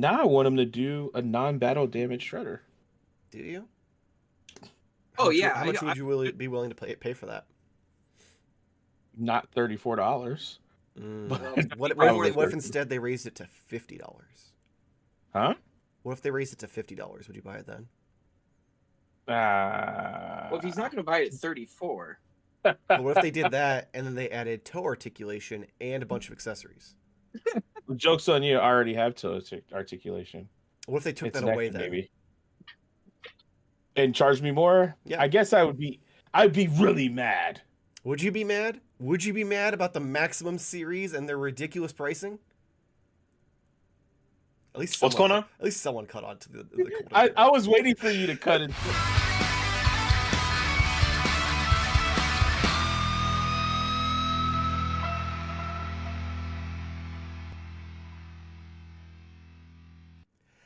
Now I want him to do a non-battle damage shredder. Do you? Oh yeah. How much would you be willing to pay for that? Not $34. What if instead they raised it to $50? Huh? What if they raised it to $50? Would you buy it then? Well, if he's not going to buy it at 34. But what if they did that and then they added toe articulation and a bunch of accessories? Joke's on you. I already have toe articulation. What if they took that away then? Maybe. And charged me more? Yeah. I guess I'd be really mad. Would you be mad? Would you be mad about the Maximum series and their ridiculous pricing? At least what's going on? At least someone cut on to the I was waiting for you to cut it.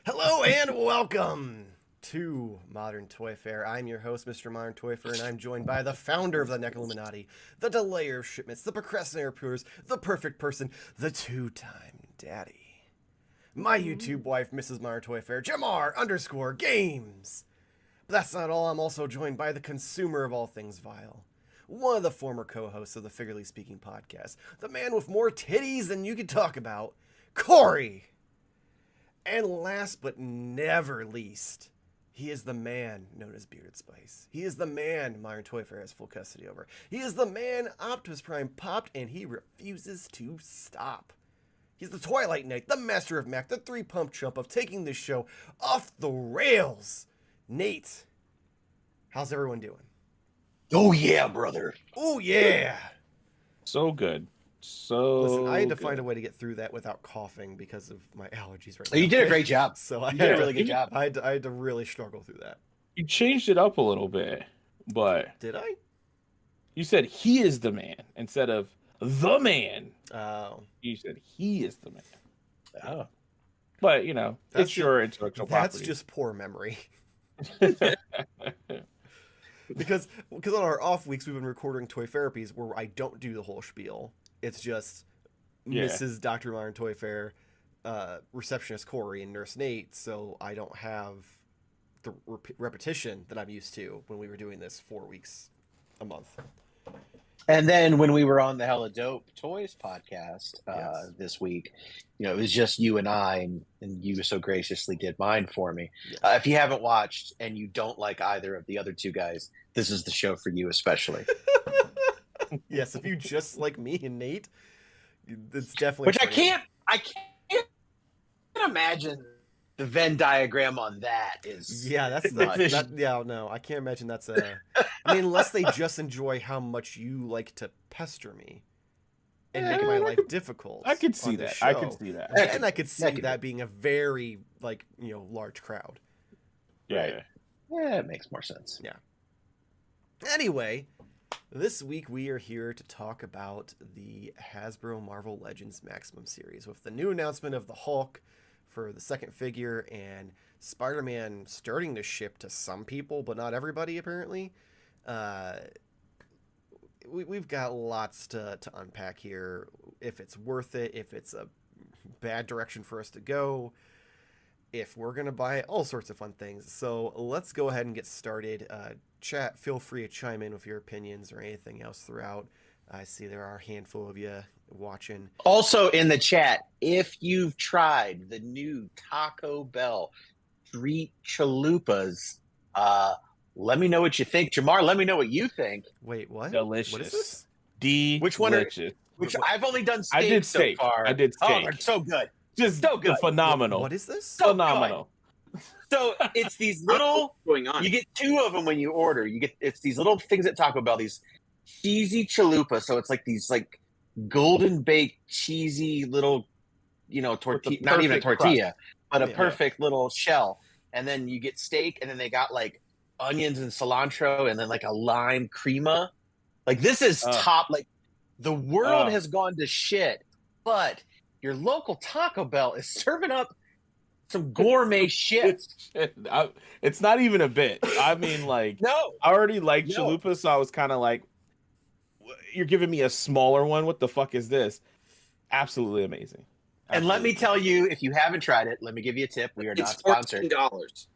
Hello and welcome to Modern Toy Fair. I'm your host, Mr. Modern Toy Fair, and I'm joined by the founder of the Neck Illuminati, the delayer of shipments, the procrastinator of pures, the perfect person, the two-time daddy. My YouTube wife, Mrs. Modern Toy Fair, Jarmar_games. But that's not all. I'm also joined by the consumer of all things vile, one of the former co-hosts of the Figurely Speaking podcast, the man with more titties than you could talk about, Corey. And last but never least, he is the man known as Bearded Spice. He is the man Modern Toy Fair has full custody over. He is the man Optimus Prime popped and he refuses to stop. He's the Twilight Knight, the master of Mac, the three-pump chump of taking this show off the rails. Nate, how's everyone doing? Oh yeah, brother. Oh yeah. So good. So listen, I had to find a way to get through that without coughing because of my allergies right now. You did a great job. So I did a really good job. I had to really struggle through that. You changed it up a little bit, but did I? You said he is the man instead of the man. Oh. You said he is the man. Oh. But you know, that's it's your intellectual property. That's just poor memory. because on our off weeks we've been recording Toy Therapies where I don't do the whole spiel. It's just Mrs. Dr. Modern Toy Fair, receptionist Corey, and Nurse Nate, so I don't have the repetition that I'm used to when we were doing this 4 weeks a month. And then when we were on the Hella Dope Toys podcast yes. this week, you know, it was just you and I, and you so graciously did mine for me. Yes. If you haven't watched and you don't like either of the other two guys, this is the show for you especially. Yes, if you just like me and Nate, it's definitely. Which I can't imagine the Venn diagram on that is. Yeah, that's no, I can't imagine that's a. I mean, unless they just enjoy how much you like to pester me and make my life difficult. I could see that. I could see that. And I could see that being a very large crowd. Yeah. Yeah, it makes more sense. Yeah. Anyway. This week we are here to talk about the Hasbro Marvel Legends Maximum series with the new announcement of the Hulk for the second figure and Spider-Man starting to ship to some people, but not everybody apparently. We've got lots to unpack here. If it's worth it, if it's a bad direction for us to go, if we're going to buy it, all sorts of fun things. So let's go ahead and get started. Chat, feel free to chime in with your opinions or anything else throughout. I see there are a handful of you watching. Also in the chat, if you've tried the new Taco Bell Street Chalupas, let me know what you think. Jamar, let me know what you think. Wait, what? Delicious. What is this? Which one which I've only done steak I did steak. so far. I did steak. Oh, they're so good. Just so good. Phenomenal. What is this? So phenomenal. So it's these little going on. You get two of them when you order. It's these little things at Taco Bell, these cheesy chalupa. So it's like these golden baked cheesy little, tortilla, not even a tortilla, crust. But a perfect little shell. And then you get steak, and then they got like onions and cilantro, and then like a lime crema. Like this is top. Like the world has gone to shit, but your local Taco Bell is serving up some gourmet shit. It's not even a bit. I mean, like, no, I already like chalupa, so I was kind of like, you're giving me a smaller one. What the fuck is this? Absolutely amazing. And let me tell you, if you haven't tried it, let me give you a tip. We are not It's sponsored. $14.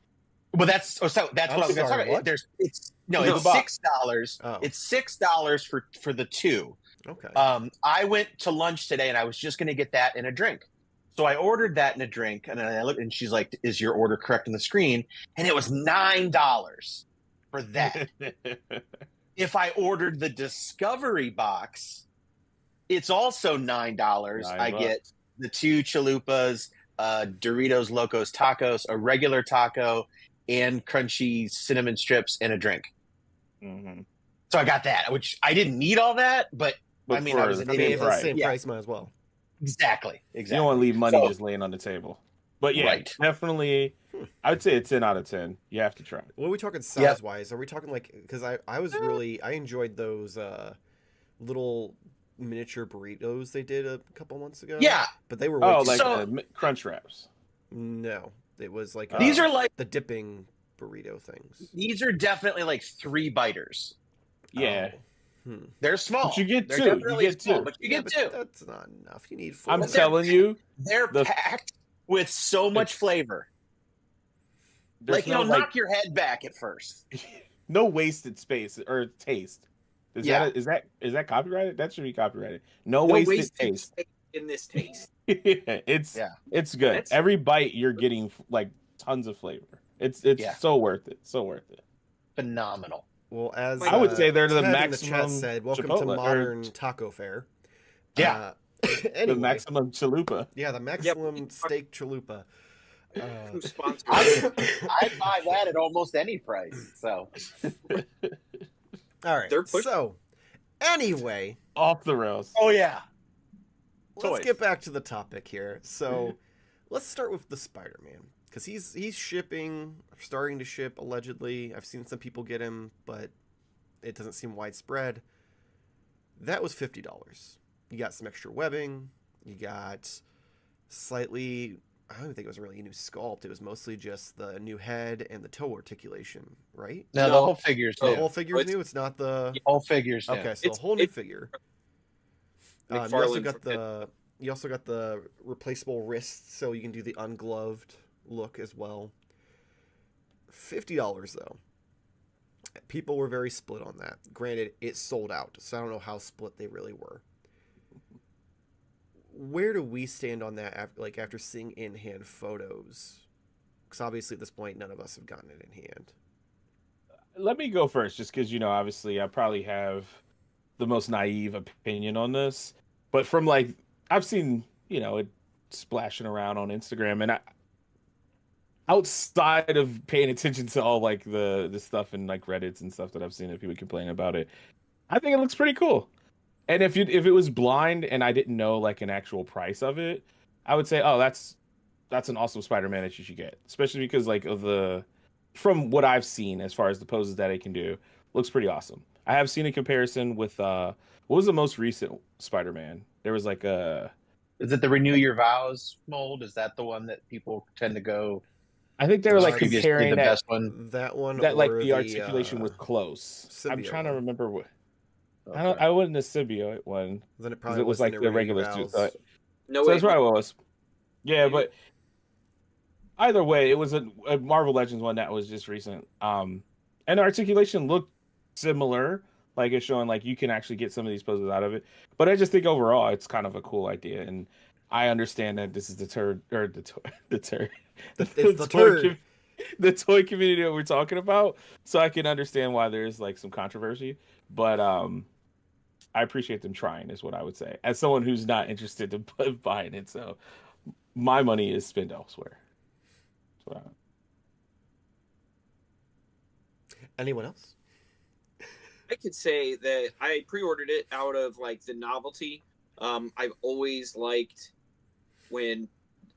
Well, that's that's what I was going to talk about. What? It's No. it's $6. Oh. It's $6 for the two. Okay. I went to lunch today and I was just going to get that and a drink. So I ordered that and a drink, and then I looked, and she's like, "Is your order correct on the screen?" And it was $9 for that. If I ordered the Discovery box, it's also $9. I get the 2 chalupas, Doritos Locos Tacos, a regular taco, and crunchy cinnamon strips and a drink. Mm-hmm. So I got that, which I didn't need all that, but I mean, I was an I mean, idiot. it's the same price, might as well. Exactly. You don't want to leave money just laying on the table. But yeah, definitely, I would say a 10 out of 10. You have to try it. What are we talking size wise? Are we talking like, because I was really, I enjoyed those little miniature burritos they did a couple months ago. Yeah. But they were way Crunch Wraps. No, it was like these are like the dipping burrito things. These are definitely like 3 biters. Yeah. They're small. But you get They're 2. definitely You get small, 2. but you get 2. That's not enough. You need 4. I'm telling you, they're packed with so much flavor. Like, knock your head back at first. No wasted space or taste. Is that copyrighted? That should be copyrighted. No wasted taste in this taste. It's good. Every bite you're getting like tons of flavor. It's so worth it. So worth it. Phenomenal. Well, as I would say they're the Ted maximum. In the chat said, "Welcome Chipotle, to modern taco fare." Yeah. Anyway, the maximum chalupa. Yeah, the maximum steak chalupa. Who's sponsored? I'd buy that at almost any price. So, all right. So, anyway, off the rails. Oh yeah. Let's get back to the topic here. So, let's start with the Spider-Man because he's starting to ship allegedly. I've seen some people get him, but it doesn't seem widespread. That was $50. You got some extra webbing. You got slightly, I don't even think it was really a new sculpt. It was mostly just the new head and the toe articulation, right? No, the whole figure's new. The whole figure's new? It's not the whole figure's new. Okay, so a whole new figure. You also got the replaceable wrist, so you can do the ungloved look as well. $50 though. People were very split on that. Granted, it sold out, so I don't know how split they really were. Where do we stand on that after seeing in-hand photos? Because obviously at this point, none of us have gotten it in hand. Let me go first, just because, obviously I probably have the most naive opinion on this. But from I've seen, it splashing around on Instagram, and outside of paying attention to all the stuff in Reddits and stuff that I've seen that people complain about it, I think it looks pretty cool. And if it was blind and I didn't know an actual price of it, I would say, oh, that's an awesome Spider-Man that you should get, especially because from what I've seen as far as the poses that it can do, looks pretty awesome. I have seen a comparison with what was the most recent Spider-Man? There was is it the Renew Your Vows mold? Is that the one that people tend to go? I think they were comparing the best one. That one that the articulation was close. I'm trying to remember what. Okay. I wasn't a symbiote one. Then it probably was the regular suit. So that's right. It was. Yeah, but either way, it was a Marvel Legends one that was just recent. And the articulation looked similar. It's showing you can actually get some of these poses out of it. But I just think overall it's kind of a cool idea, and I understand that this is the toy community that we're talking about, so I can understand why there's some controversy. But I appreciate them trying, is what I would say, as someone who's not interested in buying it. So my money is spent elsewhere. Anyone else? I could say that I pre-ordered it out of the novelty. I've always liked when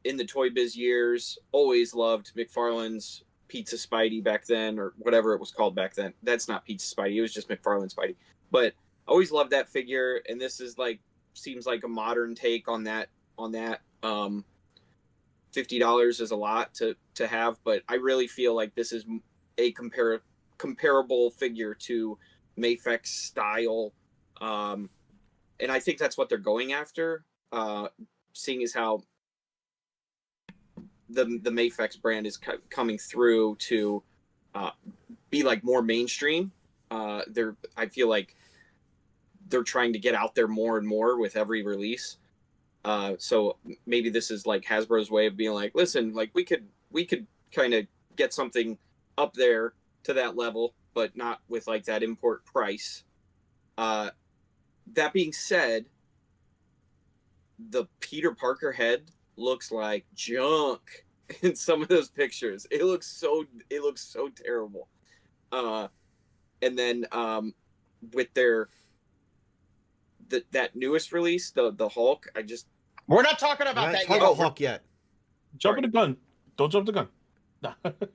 in the Toy Biz years, always loved McFarlane's Pizza Spidey back then, or whatever it was called back then. That's not Pizza Spidey. It was just McFarlane Spidey. But I always loved that figure. And this is seems like a modern take on that. $50 is a lot to have, but I really feel like this is a comparable figure to Mafek's style, and I think that's what they're going after. Seeing as how the Mafex brand is coming through to be like more mainstream. I feel like they're trying to get out there more and more with every release. So maybe this is like Hasbro's way of being like, listen, like we could kind of get something up there to that level, but not with like that import price. That being said, the Peter Parker head looks like junk in some of those pictures. It looks so terrible. And then with that newest release, the Hulk, we're not talking about We're not that talking yet. about Hulk yet. Jumping the gun. Don't jump the gun.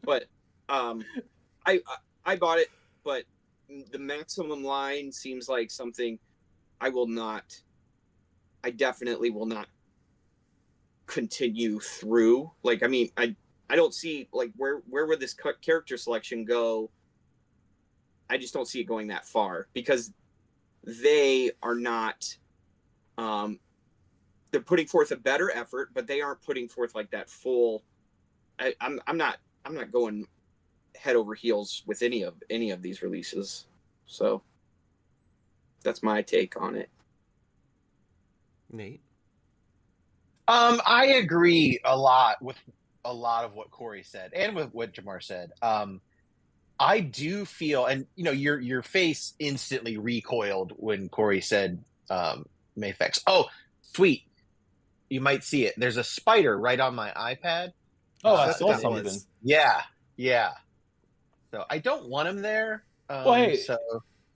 But I bought it, but the maximum line seems like something I definitely will not continue through. Like, I mean, I don't see like where would this character selection go. I just don't see it going that far because they are not they're putting forth a better effort, but they aren't putting forth like that full I'm not going head over heels with any of these releases. So that's my take on it. Nate? I agree a lot with a lot of what Corey said and with what Jarmar said. I do feel, and your face instantly recoiled when Corey said Mafex. Oh, sweet. You might see it. There's a spider right on my iPad. Oh, I That's saw what that something. was. Yeah. So I don't want him there. Well, hey, so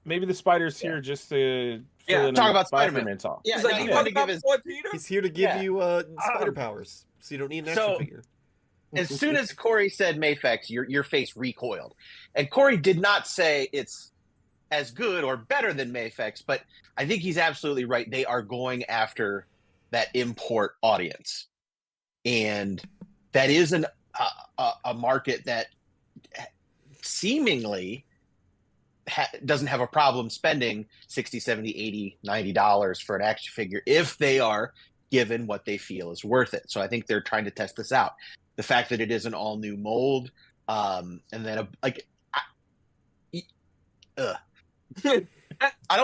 maybe the spider's here just to fill in talk on about Spider-Man Spider-Man. talk. Yeah, He's like, no, you he wanted talking to give about his. Boy Peter? He's here to give Yeah. you spider powers, so you don't need an action figure. As soon as Corey said Mafex, your face recoiled. And Corey did not say it's as good or better than Mafex, but I think he's absolutely right. They are going after that import audience. And that is a market that seemingly doesn't have a problem spending $60, $70, $80, $90 for an action figure if they are given what they feel is worth it. So I think they're trying to test this out. The fact that it is an all new mold, and then I don't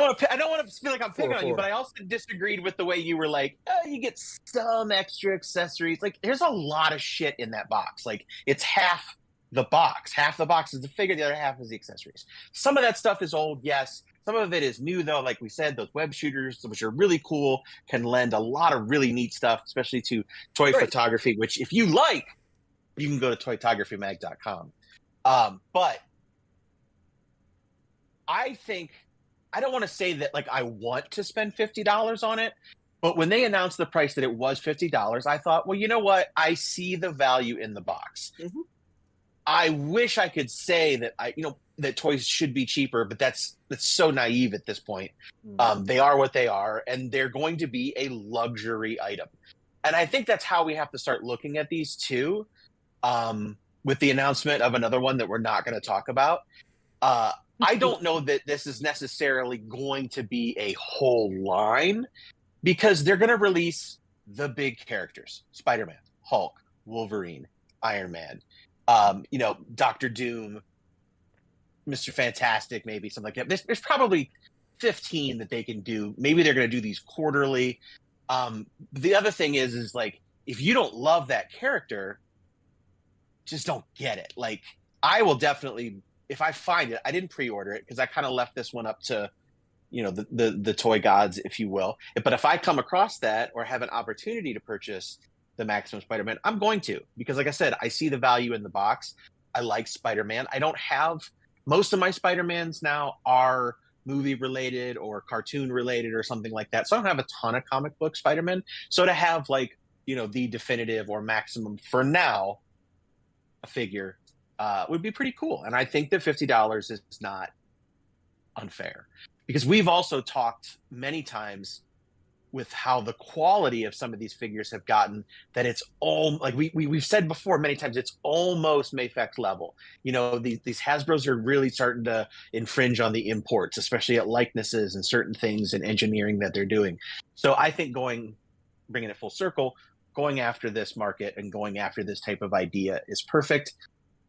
want to feel like I'm picking on you, but I also disagreed with the way you were like, you get some extra accessories. Like, there's a lot of shit in that box. Like, it's half the box. Half the box is the figure, the other half is the accessories. Some of that stuff is old, yes. Some of it is new, though. Like we said, those web shooters, which are really cool, can lend a lot of really neat stuff, especially to toy photography, which if you like, you can go to toytographymag.com. But I think, I don't want to say that like I want to spend $50 on it, but when they announced the price that it was $50, I thought, well, you know what? I see the value in the box. Mm-hmm. I wish I could say that that toys should be cheaper, but that's so naive at this point. They are what they are, and they're going to be a luxury item. And I think that's how we have to start looking at these too. With the announcement of another one that we're not going to talk about. I don't know that this is necessarily going to be a whole line because they're going to release the big characters: Spider-Man, Hulk, Wolverine, Iron Man, Doctor Doom, Mr. Fantastic, maybe something like that. There's probably 15 that they can do. Maybe they're going to do these quarterly. The other thing is like, if you don't love that character, just don't get it. Like, I will definitely, if I find it, I didn't pre-order it because I kind of left this one up to, the toy gods, if you will. But if I come across that or have an opportunity to purchase the Maximum Spider-Man, I'm going to, because like I said, I see the value in the box. I like Spider-Man. I don't have, most of my Spider-Mans now are movie related or cartoon related or something like that. So I don't have a ton of comic book Spider-Man. So to have like, the definitive or maximum for now, a figure would be pretty cool. And I think that $50 is not unfair because we've also talked many times with how the quality of some of these figures have gotten that it's all like we've said before many times, it's almost Mafex level. These Hasbros are really starting to infringe on the imports, especially at likenesses and certain things and engineering that they're doing. So I think bringing it full circle, going after this market and going after this type of idea is perfect.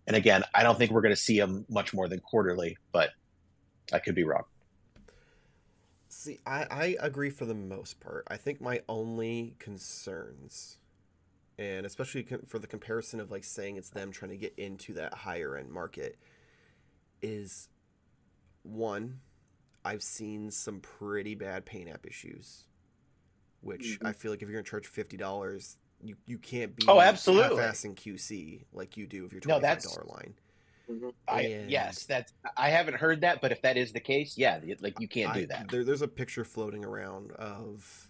And again, I don't think we're going to see them much more than quarterly, but I could be wrong. See, I agree for the most part. I think my only concerns, and especially for the comparison of like saying it's them trying to get into that higher end market, is one, I've seen some pretty bad paint app issues, which I feel like if you're going to charge $50, you can't be absolutely half-assing QC like you do if you're No, $25 line. Yes, I haven't heard that, but if that is the case, yeah, like you can't do that. There's a picture floating around of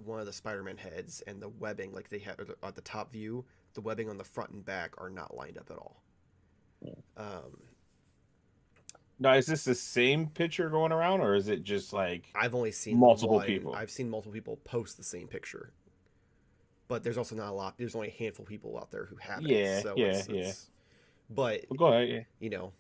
one of the Spider-Man heads, and the webbing, like they have at the top view, the webbing on the front and back are not lined up at all. Now, is this the same picture going around, or is it just like I've only seen multiple people? I've seen multiple people post the same picture, but there's also not a lot. There's only a handful of people out there who have it. So yeah. But well, go ahead. Yeah. You know,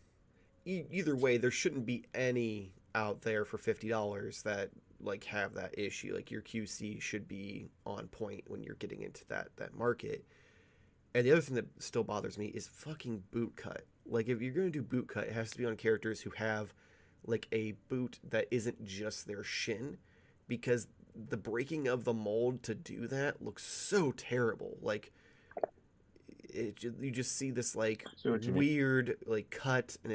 either way, there shouldn't be any out there for $50 that like have that issue. Like your QC should be on point when you're getting into that market. And the other thing that still bothers me is fucking boot cut. Like if you're gonna do boot cut, it has to be on characters who have like a boot that isn't just their shin, because the breaking of the mold to do that looks so terrible. Like you just see this like weird like cut, and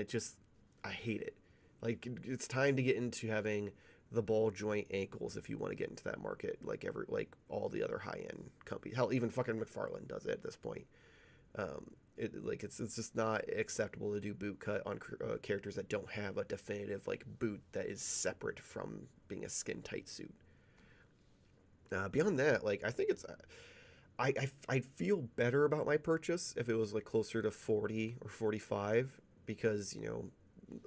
I hate it. Like it's time to get into having the ball joint ankles if you want to get into that market, like all the other high end companies. Hell, even fucking McFarlane does it at this point. It's just not acceptable to do boot cut on characters that don't have a definitive like boot that is separate from being a skin tight suit. Beyond that, like I think it's. I'd feel better about my purchase if it was like closer to 40 or 45, because, you know,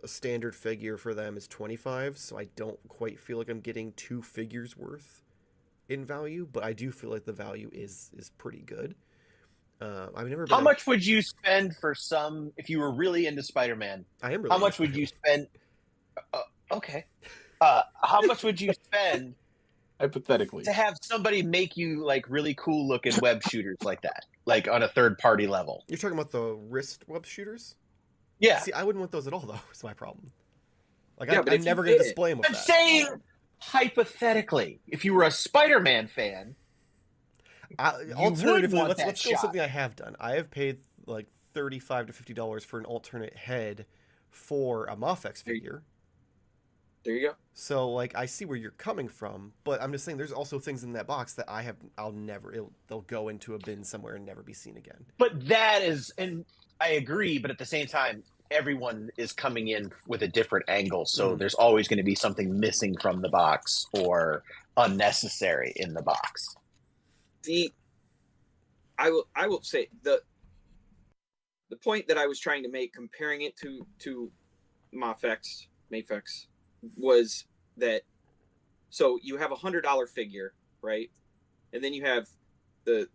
a standard figure for them is 25, so I don't quite feel like I'm getting 2 figures worth in value, but I do feel like the value is pretty good. I've never been How much would you spend for some, if you were really into Spider-Man? I am really How into much would you spend? Okay. How much would you spend Hypothetically, to have somebody make you like really cool looking web shooters like that, like on a third party level? You're talking about the wrist web shooters? Yeah. See, I wouldn't want those at all, though. It's my problem. Like, Yeah, I'm never going to display them with I'm that. saying hypothetically, if you were a Spider-Man fan, Alternatively, want let's that go shot. something I have done. I have paid like $35 to $50 for an alternate head for a Mafex figure. There you go. So, like, I see where you're coming from, but I'm just saying there's also things in that box that they'll go into a bin somewhere and never be seen again. But that is, and I agree, but at the same time, everyone is coming in with a different angle, so there's always going to be something missing from the box or unnecessary in the box. I will say the point that I was trying to make, comparing it to Mafex was that, so you have $100 figure, right? And then you have the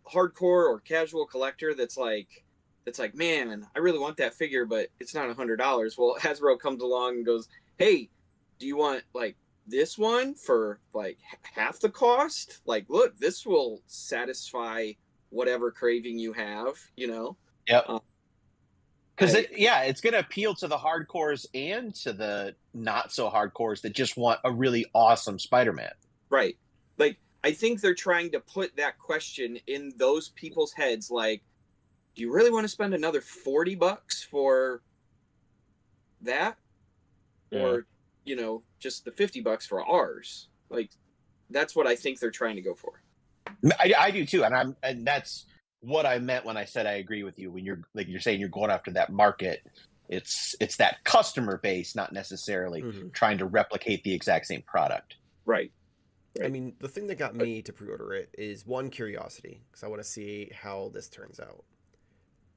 hardcore or casual collector that's like, man, I really want that figure, but it's not $100. Well, Hasbro comes along and goes, hey, do you want like this one for like half the cost? Like, look, this will satisfy whatever craving you have, you know? Yep. Because it's going to appeal to the hardcores and to the not so hardcores that just want a really awesome Spider-Man. Right. Like, I think they're trying to put that question in those people's heads. Like, do you really want to spend another $40 for that? Yeah. Or, you know, just the $50 for ours? Like, that's what I think they're trying to go for. I do too. And that's what I meant when I said I agree with you. When you're saying you're going after that market, it's that customer base, not necessarily trying to replicate the exact same product. Right. I mean, the thing that got me to pre-order it is, one, curiosity, because I want to see how this turns out,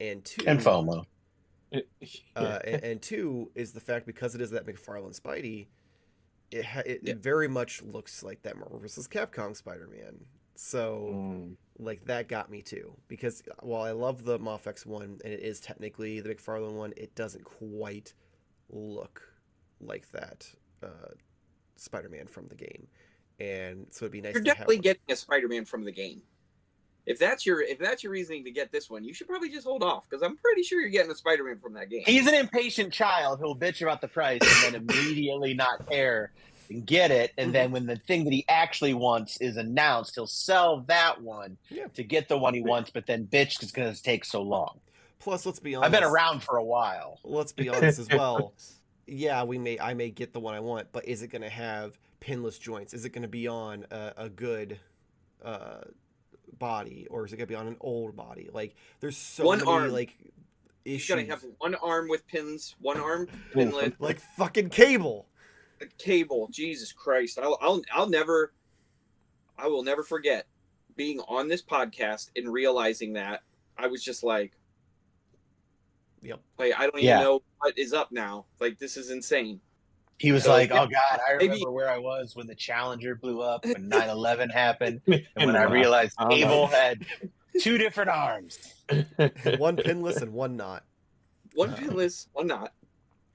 and two, and FOMO. And two is the fact, because it is that McFarlane Spidey, it very much looks like that Marvel vs. Capcom Spider-Man. So, like, that got me too, because while I love the Mafex one, and it is technically the McFarlane one, it doesn't quite look like that Spider-Man from the game. And so it'd be nice. You're definitely getting a Spider-Man from the game. if that's your reasoning to get this one, you should probably just hold off because I'm pretty sure you're getting a Spider-Man from that game. He's an impatient child who'll bitch about the price and then immediately not care and get it. And then when the thing that he actually wants is announced, he'll sell that one to get the one he wants, but then bitch is going to take so long. Plus, let's be honest. I've been around for a while. Let's be honest as well. Yeah, I may get the one I want, but is it going to have pinless joints? Is it going to be on a good body, or is it going to be on an old body? Like, there's so many like issues. You're gonna have one arm with pins, one arm pinless, like fucking Cable. A cable. Jesus Christ! I will never forget being on this podcast and realizing that I was just like, yep. Like, I don't even know what is up now. Like, this is insane. He was like, oh, God, I remember where I was when the Challenger blew up, when 9/11 happened, and when I realized Cable had 2 different arms. One pinless and one not. One pinless, one not.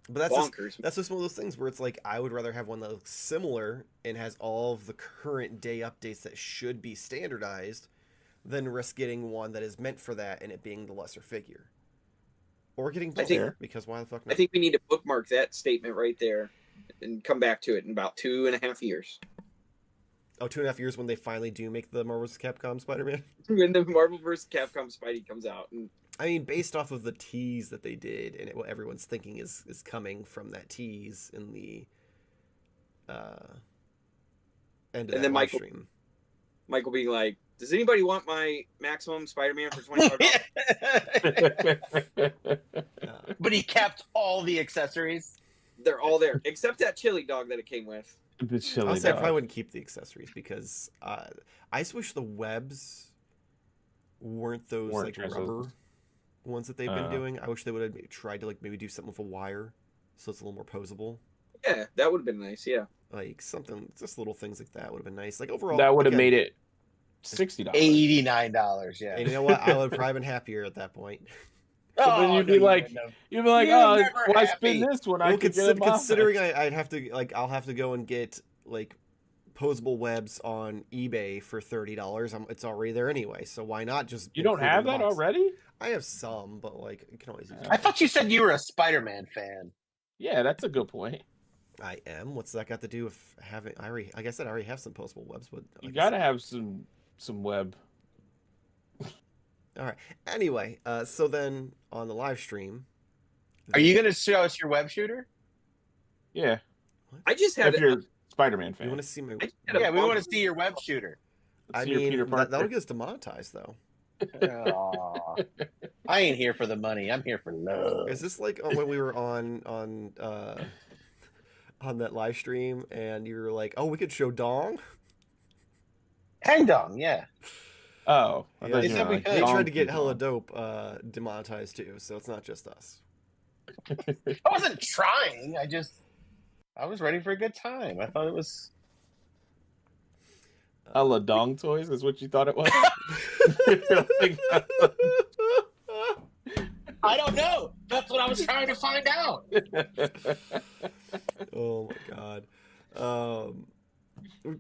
But that's bonkers. That's just one of those things where it's like, I would rather have one that looks similar and has all of the current day updates that should be standardized than risk getting one that is meant for that and it being the lesser figure. Or getting both, because why the fuck not? I think we need to bookmark that statement right there and come back to it in about 2.5 years. Oh, 2.5 years when they finally do make the Marvel vs. Capcom Spider-Man? When the Marvel vs. Capcom Spidey comes out. And I mean, based off of the tease that they did and what everyone's thinking is coming from that tease in the end of that live stream. Michael being like, does anybody want my Maximum Spider-Man for $25? But he kept all the accessories. They're all there, except that chili dog that it came with. The chili Honestly, dog. I probably wouldn't keep the accessories because I just wish the webs weren't those like rubber ones that they've been doing. I wish they would have tried to like maybe do something with a wire so it's a little more posable. Yeah, that would have been nice. Yeah, like something, just little things like that would have been nice. Like overall, that would have made it $60, $89. Yeah, and you know what? I would have probably been happier at that point. But then you'd be like, oh, why spin this one? Well, considering I'd have to I'll have to go and get like posable webs on eBay for $30. It's already there anyway, so why not just? You don't have that already? I have some, but like you can always use it. I thought you said you were a Spider-Man fan. Yeah, that's a good point. I am. What's that got to do with having? Like I said, I already have some postable webs, but you gotta have some web. All right. Anyway, so then on the live stream, are you gonna show us your web shooter? Yeah. What? I just have if you're a Spider-Man fan. You want to see my? Yeah, we want to see your web shooter. I mean, that'll get us demonetized though. I ain't here for the money. I'm here for love. Is this like when we were on that live stream and you were like, "Oh, we could show dong"? Hang dong, yeah. Oh, yeah, they tried to get hella dope demonetized too, so it's not just us. I wasn't trying. I was ready for a good time. I thought it was hella dong toys is what you thought it was. I don't know. That's what I was trying to find out. Oh my god.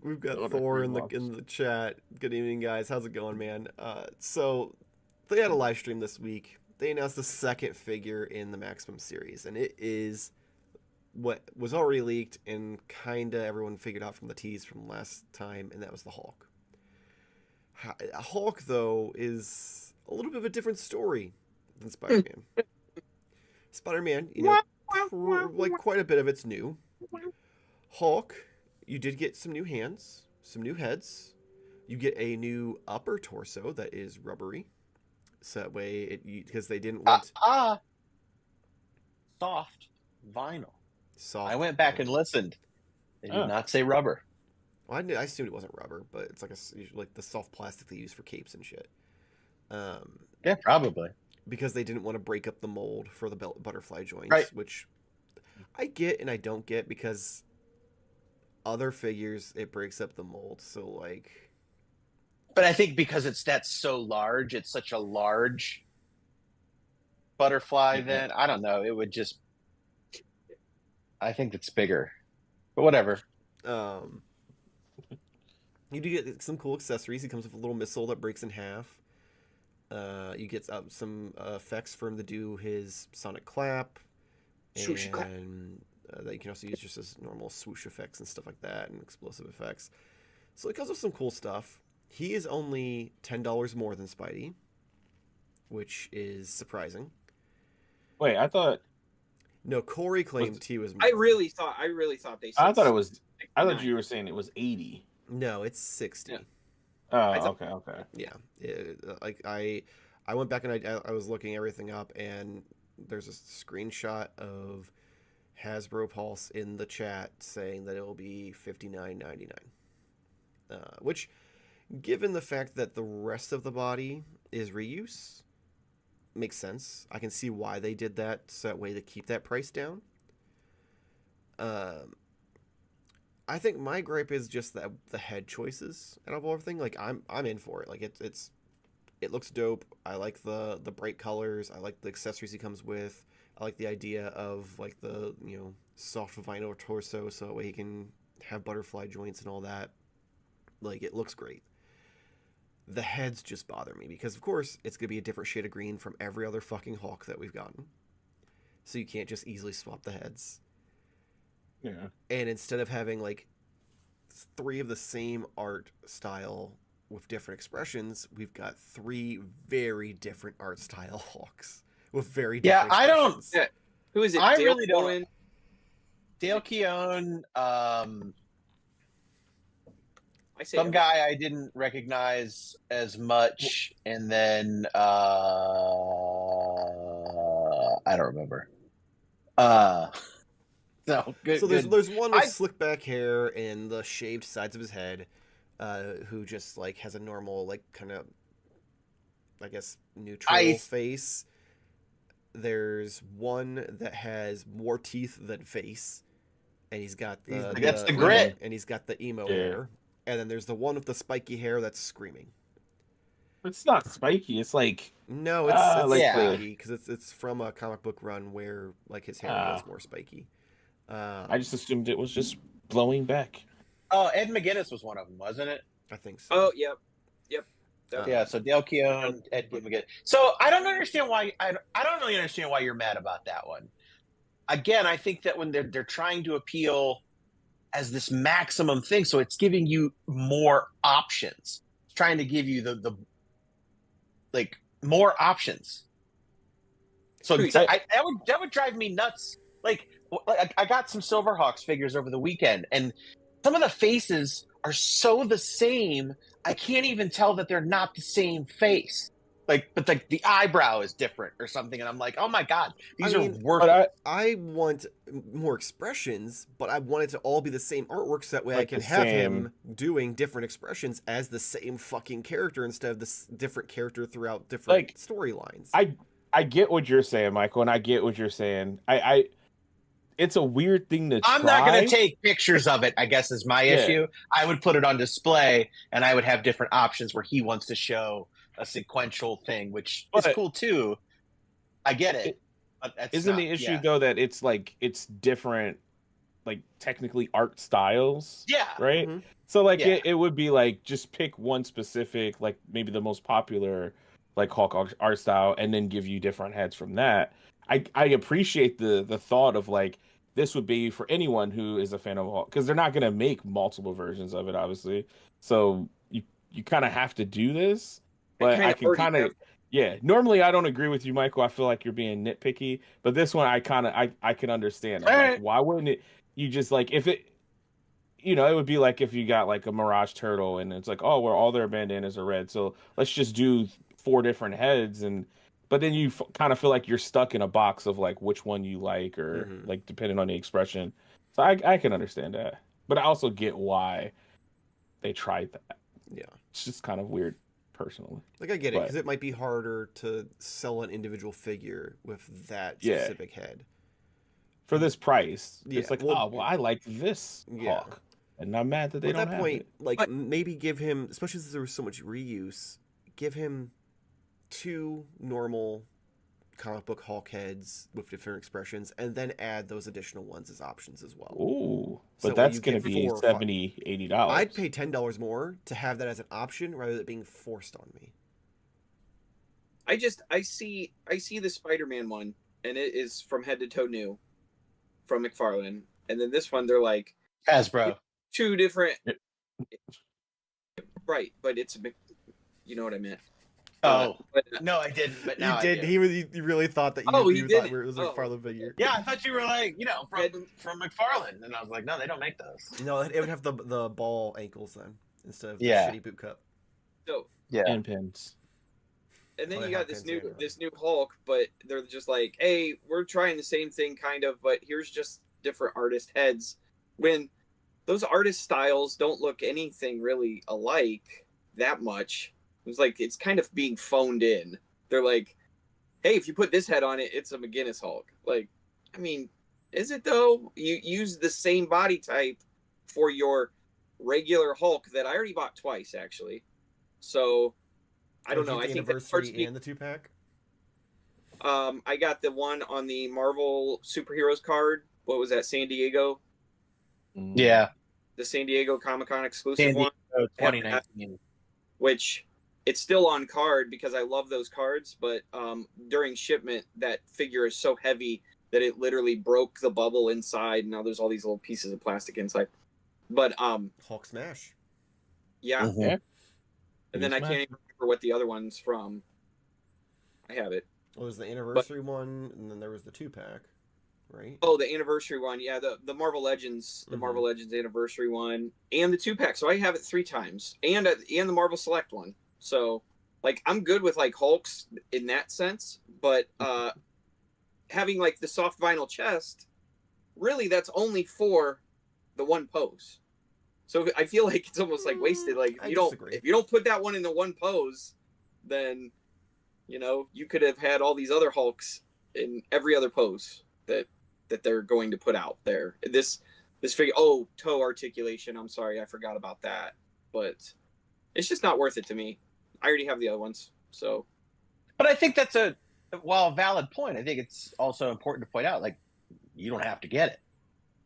We've got Thor in the chat. Good evening, guys. How's it going, man? So they had a live stream this week. They announced the second figure in the Maximum series, and it is what was already leaked and kinda everyone figured out from the tease from last time, and that was the Hulk. Hulk, though, is a little bit of a different story than Spider-Man. Spider-Man, like quite a bit of it's new. Hulk, you did get some new hands, some new heads. You get a new upper torso that is rubbery. So that way, because they didn't want... soft vinyl. Soft. I went back and listened. They did not say rubber. Well, I assumed it wasn't rubber, but it's like the soft plastic they use for capes and shit. Yeah, probably. Because they didn't want to break up the mold for the butterfly joints, right. Which I get and I don't get because other figures it breaks up the mold. So like, but I think because that's so large, it's such a large butterfly. Mm-hmm. Then I don't know. It would just. I think it's bigger, but whatever. You do get some cool accessories. He comes with a little missile that breaks in half. You get some effects for him to do his sonic clap, Swoosh clap. and that you can also use just as normal swoosh effects and stuff like that, and explosive effects. So it comes with some cool stuff. He is only $10 more than Spidey, which is surprising. Wait, I thought No, Corey claimed he was more. I really thought they said I thought it was. I thought 69. you were saying it was 80. No, it's 60. Yeah. Oh, okay. Yeah. Like I went back and I was looking everything up, and there's a screenshot of Hasbro Pulse in the chat saying that it will be $59.99. Which, given the fact that the rest of the body is reuse, makes sense. I can see why they did that, so that way to keep that price down. I think my gripe is just that the head choices out of everything. Like I'm in for it. Like it looks dope. I like the bright colors. I like the accessories he comes with. I like the idea of like the soft vinyl torso, so that way he can have butterfly joints and all that. Like it looks great. The heads just bother me because of course it's gonna be a different shade of green from every other fucking Hulk that we've gotten. So you can't just easily swap the heads. Yeah. And instead of having like 3 of the same art style with different expressions, we've got 3 very different art style Hawks with very different expressions. Yeah. Who is it? I Dale really don't- Cohen? Dale Keown, I say some guy I didn't recognize as much, and then I don't remember. So good. So good. there's one with I- slick back hair and the shaved sides of his head, who just like has a normal like kind of, I guess, neutral face. There's one that has more teeth than face, and he's got That's the grit. and he's got the emo Yeah. hair. And then there's the one with the spiky hair that's screaming. It's not spiky. It's like No, it's like spiky because it's from a comic book run where like his hair was more spiky. I just assumed it was just blowing back. Oh, Ed McGuinness was one of them, wasn't it? I think so. Oh, yep. Yeah. So Dale Keown, Ed McGuinness. So I don't understand why. I don't really understand why you're mad about that one. Again, I think that when they're trying to appeal as this maximum thing, so it's giving you more options. It's trying to give you the like more options. So that would drive me nuts. Like I got some Silverhawks figures over the weekend, and some of the faces are so the same. I can't even tell that they're not the same face. Like, but the eyebrow is different or something, and I'm like, oh my god, these are worth. I want more expressions, but I want it to all be the same artwork, so that way Like I can the have same. him doing different expressions as the same fucking character instead of this different character throughout different Like, storylines. I get what you're saying, Michael, and I get what you're saying. It's a weird thing to I'm try. not going to take pictures of it, I guess, is my issue. I would put it on display, and I would have different options where he wants to show a sequential thing, which is cool too. I get it. But that's Isn't not, the issue though that it's different, like technically art styles? Yeah. Right. Mhm. So like Yeah. it would be like just pick one specific, like maybe the most popular, like Hulk art style, and then give you different heads from that. I appreciate the thought of like this would be for anyone who is a fan of Hulk, because they're not gonna make multiple versions of it, obviously. So you kind of have to do this. But I can kind of, normally I don't agree with you, Michael. I feel like you're being nitpicky, but this one I kind of, I can understand. Like, why wouldn't it? You just like, if it, it would be like if you got like a Mirage Turtle and it's like, oh, well, all their bandanas are red, so let's just do 4 different heads, but then you kind of feel like you're stuck in a box of like which one you like, or like depending on the expression. So I can understand that, but I also get why they tried that. Yeah, it's just kind of weird. Personally, like I get it, because it might be harder to sell an individual figure with that specific head for this price. Yeah, It's like, I like this Hawk, and I'm mad that they don't at that have point, it. like maybe give him, especially since there was so much reuse, give him 2 normal comic book Hulk heads with different expressions, and then add those additional ones as options as well. Ooh, So but that's when you going to get be 4 or $70, $80. I'd pay $10 more to have that as an option rather than it being forced on me. I see the Spider-Man one, and it is from head to toe new from McFarlane, and then this one they're like Hasbro. two different, right? But it's you know what I meant. Oh But, no, I didn't. But now You did. I do. He really thought that you, Oh, he you did thought it. it was a McFarlane figure. Yeah, I thought you were like, from McFarlane, and I was like, no, they don't make those. No, it would have the ball ankles then instead of the Yeah. shitty boot cup. so Yeah. And pins. and then Oh, you they got have this pins, new yeah. this new Hulk, but they're just like, hey, we're trying the same thing kind of, but here's just different artist heads. When those artist styles don't look anything really alike that much. It's like it's kind of being phoned in. They're like, hey, if you put this head on it, it's a McGinnis Hulk. Like, I mean, is it though? You use the same body type for your regular Hulk that I already bought twice, actually. So I don't know. The I think that anniversary parts and the 2-pack. I got the one on the Marvel superheroes card. What was that? San Diego, Yeah. the San Diego Comic Con exclusive San one, Diego 2019. which it's still on card because I love those cards. But during shipment, that figure is so heavy that it literally broke the bubble inside. Now there's all these little pieces of plastic inside. But Hulk smash. yeah. Mhm. Yeah. And then I can't even remember what the other one's from. I have it. Well, there's the anniversary one, and then there was the 2-pack, right? Oh, the anniversary one. Yeah, the Marvel Legends, the Marvel Legends anniversary one, and the 2-pack. So I have it 3 times, and the Marvel Select one. So like I'm good with like Hulks in that sense, but having like the soft vinyl chest, really that's only for the one pose. So I feel like it's almost like wasted. Like I if disagree. you don't put that one in the one pose, then you could have had all these other Hulks in every other pose that they're going to put out there. This figure, toe articulation. I'm sorry, I forgot about that. But it's just not worth it to me. I already have the other ones, so. But I think that's a valid point. I think it's also important to point out, like, you don't have to get it.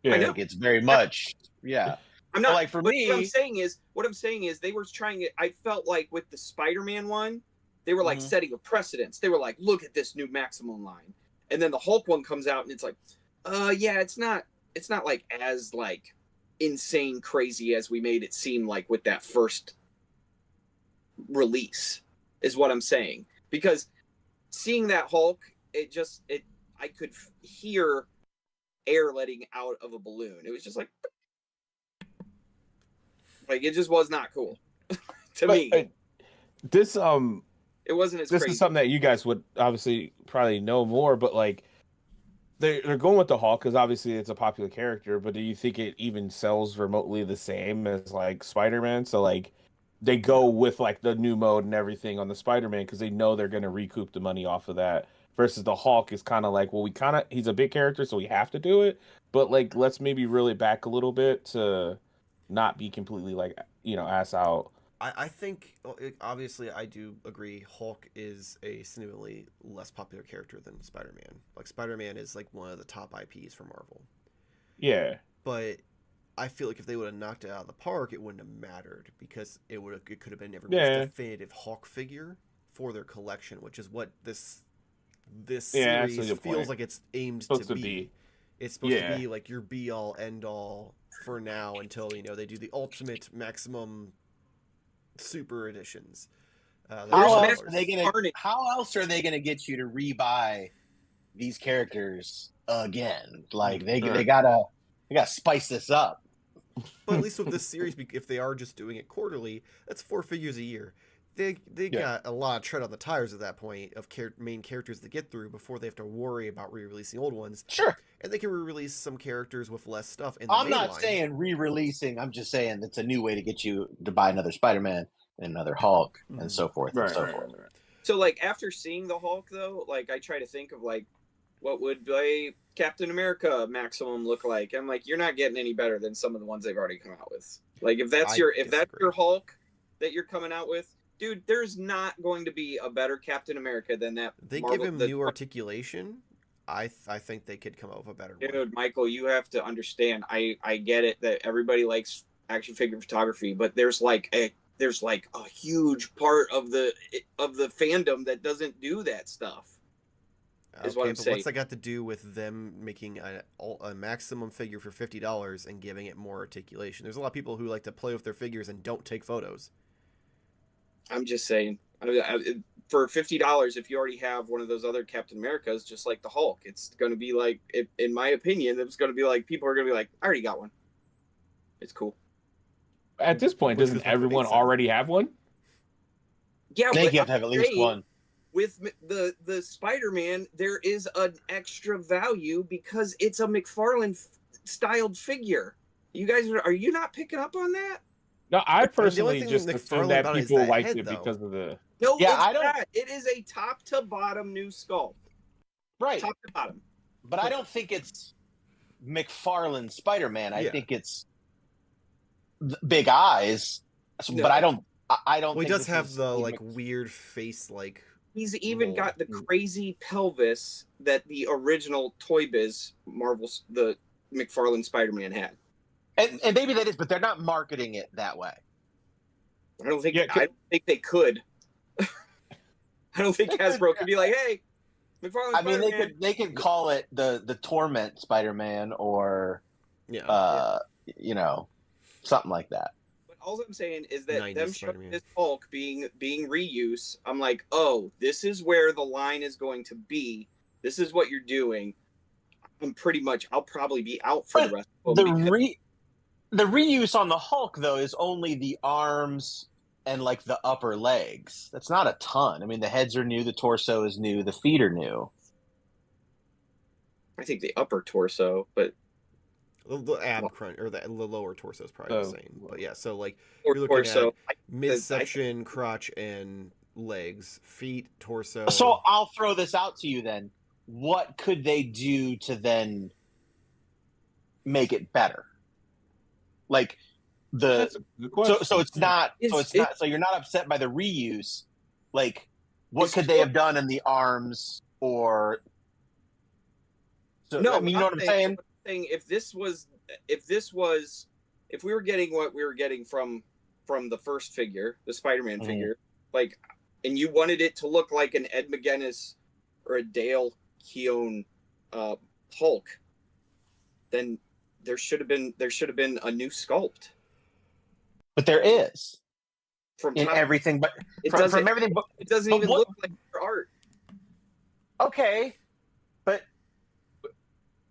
Yeah. I know. Like, it's very much, yeah. I'm not But, like, for me, what I'm saying is they were trying it. I felt like with the Spider-Man one, they were like Mhm. setting a precedence. They were like, look at this new Maximum line. And then the Hulk one comes out and it's like, yeah, it's not like as like insane crazy as we made it seem like with that first release is what I'm saying. Because seeing that Hulk, I could hear air letting out of a balloon. It was just like it just was not cool to me. This It wasn't as this crazy. is something that you guys would obviously probably know more, but like they're going with the Hulk because obviously it's a popular character. But do you think it even sells remotely the same as like Spider-Man? So like they go with like the new mode and everything on the Spider-Man because they know they're going to recoup the money off of that. Versus the Hulk is kind of like, well, he's a big character, so we have to do it. But like, let's maybe reel it back a little bit to not be completely like ass out. I think obviously I do agree. Hulk is a significantly less popular character than Spider-Man. Like Spider-Man is like one of the top IPs for Marvel. Yeah. But I feel like if they would have knocked it out of the park, it wouldn't have mattered because it could have been everyone's definitive Hulk figure for their collection, which is what this series feels like it's aimed to be. It's supposed to be like your be all end all for now until they do the ultimate maximum super editions. How else are they gonna get you to rebuy these characters again? Like they gotta spice this up. But at least with this series, if they are just doing it quarterly, that's 4 figures a year. They got a lot of tread on the tires at that point of main characters to get through before they have to worry about re-releasing old ones. Sure. And they can re-release some characters with less stuff in the I'm main not line. saying re-releasing. I'm just saying it's a new way to get you to buy another Spider-Man and another Hulk and so forth and so forth. Right. So like after seeing the Hulk though, like I try to think of like what would a Captain America Maximum look like. I'm like, you're not getting any better than some of the ones they've already come out with. Like if that's your Hulk that you're coming out with, dude, there's not going to be a better Captain America than that. They give him new articulation. I think they could come up with a better one. Dude, Michael, you have to understand. I get it that everybody likes action figure photography, but there's there's like a huge part of the fandom that doesn't do that stuff. Is what I'm but saying. what's that got to do with them making a maximum figure for $50 and giving it more articulation? There's a lot of people who like to play with their figures and don't take photos. I'm just saying, for $50, if you already have one of those other Captain Americas, just like the Hulk, it's going to be like, in my opinion, it's going to be like, people are going to be like, I already got one. It's cool. At this point, Which doesn't is what everyone Nate said. already have one? Yeah, I think but you have to have at least saying, one. With the Spider-Man, there is an extra value because it's a McFarlane styled figure. You guys are you not picking up on that? No, I only personally thing just with assumed McFarlane that about it is people that liked head, it though. because of the. No, Yeah, it's I don't- not. It is a top to bottom new skull. Right. Top to bottom. But I don't think it's McFarlane Spider-Man. I Yeah. think it's big eyes. No. But I don't. I don't. Well, he think does this have is the Steve like Mc- weird face, like He's even mold. got the crazy pelvis that the original Toy Biz Marvel's the McFarlane Spider-Man had. and maybe that is, but they're not marketing it that way. I don't think Yeah, I don't think they could. I don't think Hasbro could be like, hey, McFarlane I mean, Spider-Man. they could call it the Torment Spider-Man or yeah. you know, something like that. But all I'm saying is that 90s them showing Spider-Man. this Hulk being reuse, I'm like, oh, this is where the line is going to be. This is what you're doing. I'll probably be out for But the rest of them. The reuse on the Hulk though is only the arms and like the upper legs. That's not a ton. I mean, the heads are new, the torso is new, the feet are new. I think the upper torso, but The ab crunch or the lower torso is probably the same. But yeah, so like or you're looking torso. at midsection, crotch, and legs, feet, torso. So I'll throw this out to you then. What could they do to then make it better? Like That's a good question. so it's not It's- so you're not upset by the reuse. Like what It's could they still- have done in the arms or so, No, I mean, you know what I'm saying? If we were getting what we were getting from the first figure, the Spider-Man Mhm. figure, like, and you wanted it to look like an Ed McGuinness or a Dale Keown Hulk, then there should have been a new sculpt But there is from in top. everything, but It from doesn't. everything. But It doesn't but even what- look like your art. okay, but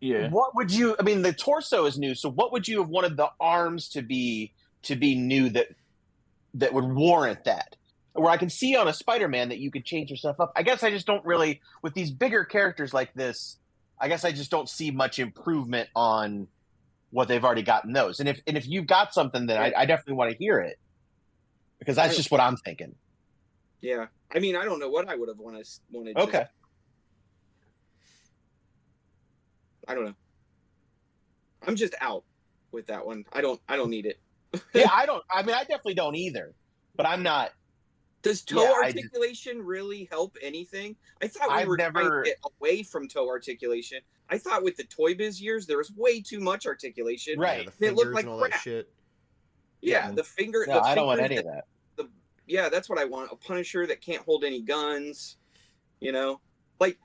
Yeah. what would you? I mean, the torso is new, so what would you have wanted the arms to be new that would warrant that? Where I can see on a Spider-Man that you could change your stuff up. I guess I just don't really with these bigger characters like this. I guess I just don't see much improvement on what they've already gotten those. And if you've got something, then I definitely want to hear it because that's just what I'm thinking. Yeah, I mean, I don't know what I would have wanted. Okay. I don't know. I'm just out with that one. I don't need it. Yeah, I mean, I definitely don't either. But I'm not. Does toe Yeah, articulation really help anything? I thought we I've were trying never- to get away from toe articulation. I thought with the Toy Biz years, there was way too much articulation. Yeah, It the looked fingers like and all crap. that shit. Yeah, the finger. No, the I don't want fingers any of that. Yeah, that's what I want. A Punisher that can't hold any guns. You know, like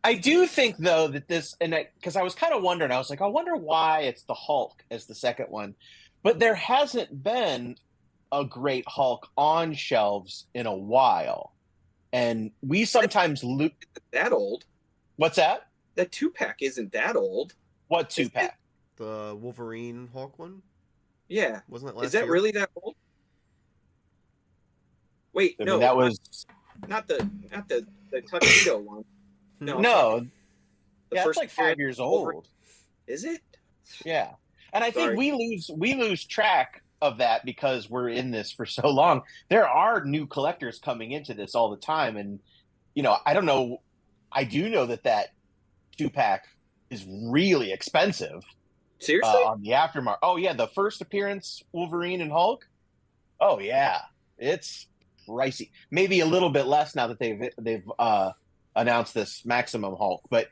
I do think though that this, and because I was kind of wondering, I was like, I wonder why it's the Hulk as the second one, but there hasn't been a great Hulk on shelves in a while, and we sometimes loop. that old. What's that? That 2-pack isn't that old. What 2-pack? The Wolverine Hulk one Yeah, wasn't that last is that year? really that old? Wait, I no, mean, that was not the tuxedo one. No, no. the Yeah, it's first like 5 years old. Is it? Yeah, and I think Sorry. we lose track of that because we're in this for so long. There are new collectors coming into this all the time, and I don't know. I do know that 2-pack is really expensive Seriously? on the aftermarket. Oh yeah, the first appearance Wolverine and Hulk. Oh yeah, it's pricey. Maybe a little bit less now that they've announced this Maximum Hulk, but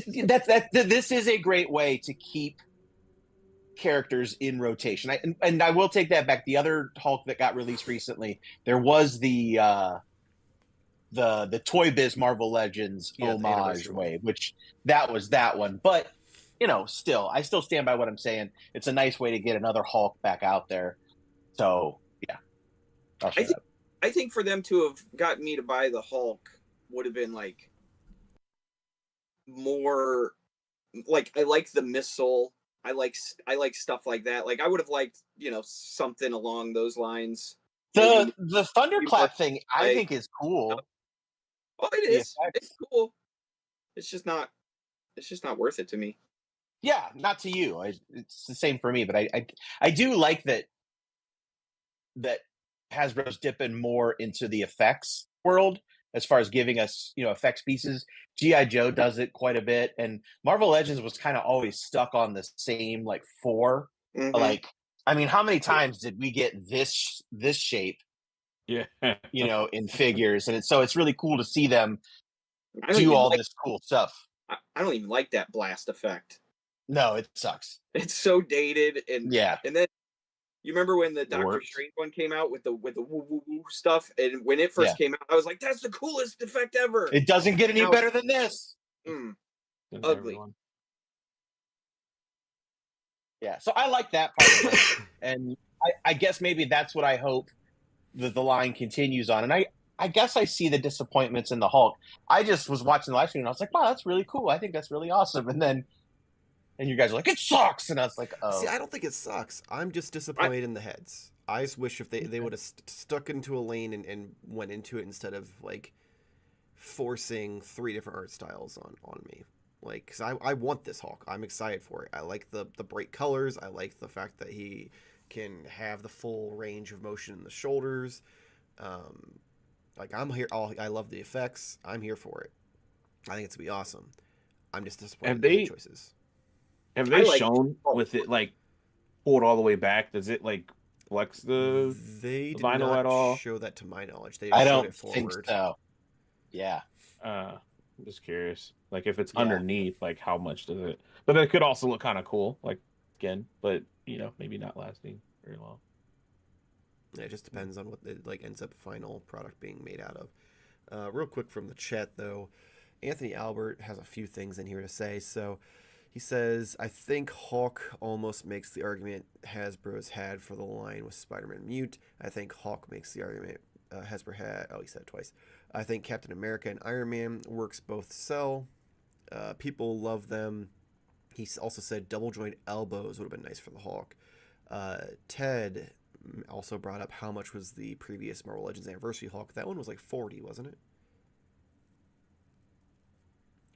this is a great way to keep characters in rotation. And I will take that back. The other Hulk that got released recently, there was the Toy Biz Marvel Legends homage wave, which that was that one. But still, I still stand by what I'm saying. It's a nice way to get another Hulk back out there. So yeah, I think for them to have got me to buy the Hulk would have been like more like I like the missile. I like stuff like that. Like I would have liked something along those lines. The thunderclap thing I think is cool. Oh, it is. It's cool. It's just not worth it to me. Yeah, not to you. It's the same for me. But I do like that Hasbro's dipping more into the effects world as far as giving us effects pieces. G.I. Joe does it quite a bit, and Marvel Legends was kind of always stuck on the same like 4. Mm-hmm. Like, I mean, how many times did we get this shape? Yeah, in figures, and it's really cool to see them do all this cool stuff. I don't even like that blast effect. No, it sucks. It's so dated, and then you remember when the Doctor Strange one came out with the woo woo woo stuff, and when it first came out, I was like, "That's the coolest effect ever." It doesn't get any better than this. Ugly. Yeah, so I like that part of it, and I guess maybe that's what I hope that the line continues on. And I guess I see the disappointments in the Hulk. I just was watching the live stream and I was like, wow, that's really cool. I think that's really awesome. And you guys are like, it sucks. And I was like, oh. See, I don't think it sucks. I'm just disappointed in the heads. I just wish if they would have stuck into a lane and went into it instead of like forcing 3 different art styles on me. Like, because I want this Hulk. I'm excited for it. I like the bright colors. I like the fact that he can have the full range of motion in the shoulders. Like, I'm here. I love the effects. I'm here for it. I think it's gonna be awesome. I'm just disappointed in the choices. Have they shown with it like pulled all the way back? Does it like flex the vinyl at all? Show that to my knowledge. They I showed don't it forward. think so. Yeah. I'm just curious. Like if it's underneath, like how much does it? But it could also look kind of cool, like again, but maybe not lasting very long. Yeah, it just depends on what it like ends up final product being made out of. Real quick from the chat though, Anthony Albert has a few things in here to say. So he says, I think Hawk almost makes the argument Hasbro's had for the line with Spider-Man Mute. I think Hawk makes the argument Hasbro had. Oh, he said it twice. I think Captain America and Iron Man works both sell. People love them. He also said double joint elbows would have been nice for the Hawk. Ted also brought up how much was the previous Marvel Legends Anniversary Hawk. That one was like 40, wasn't it?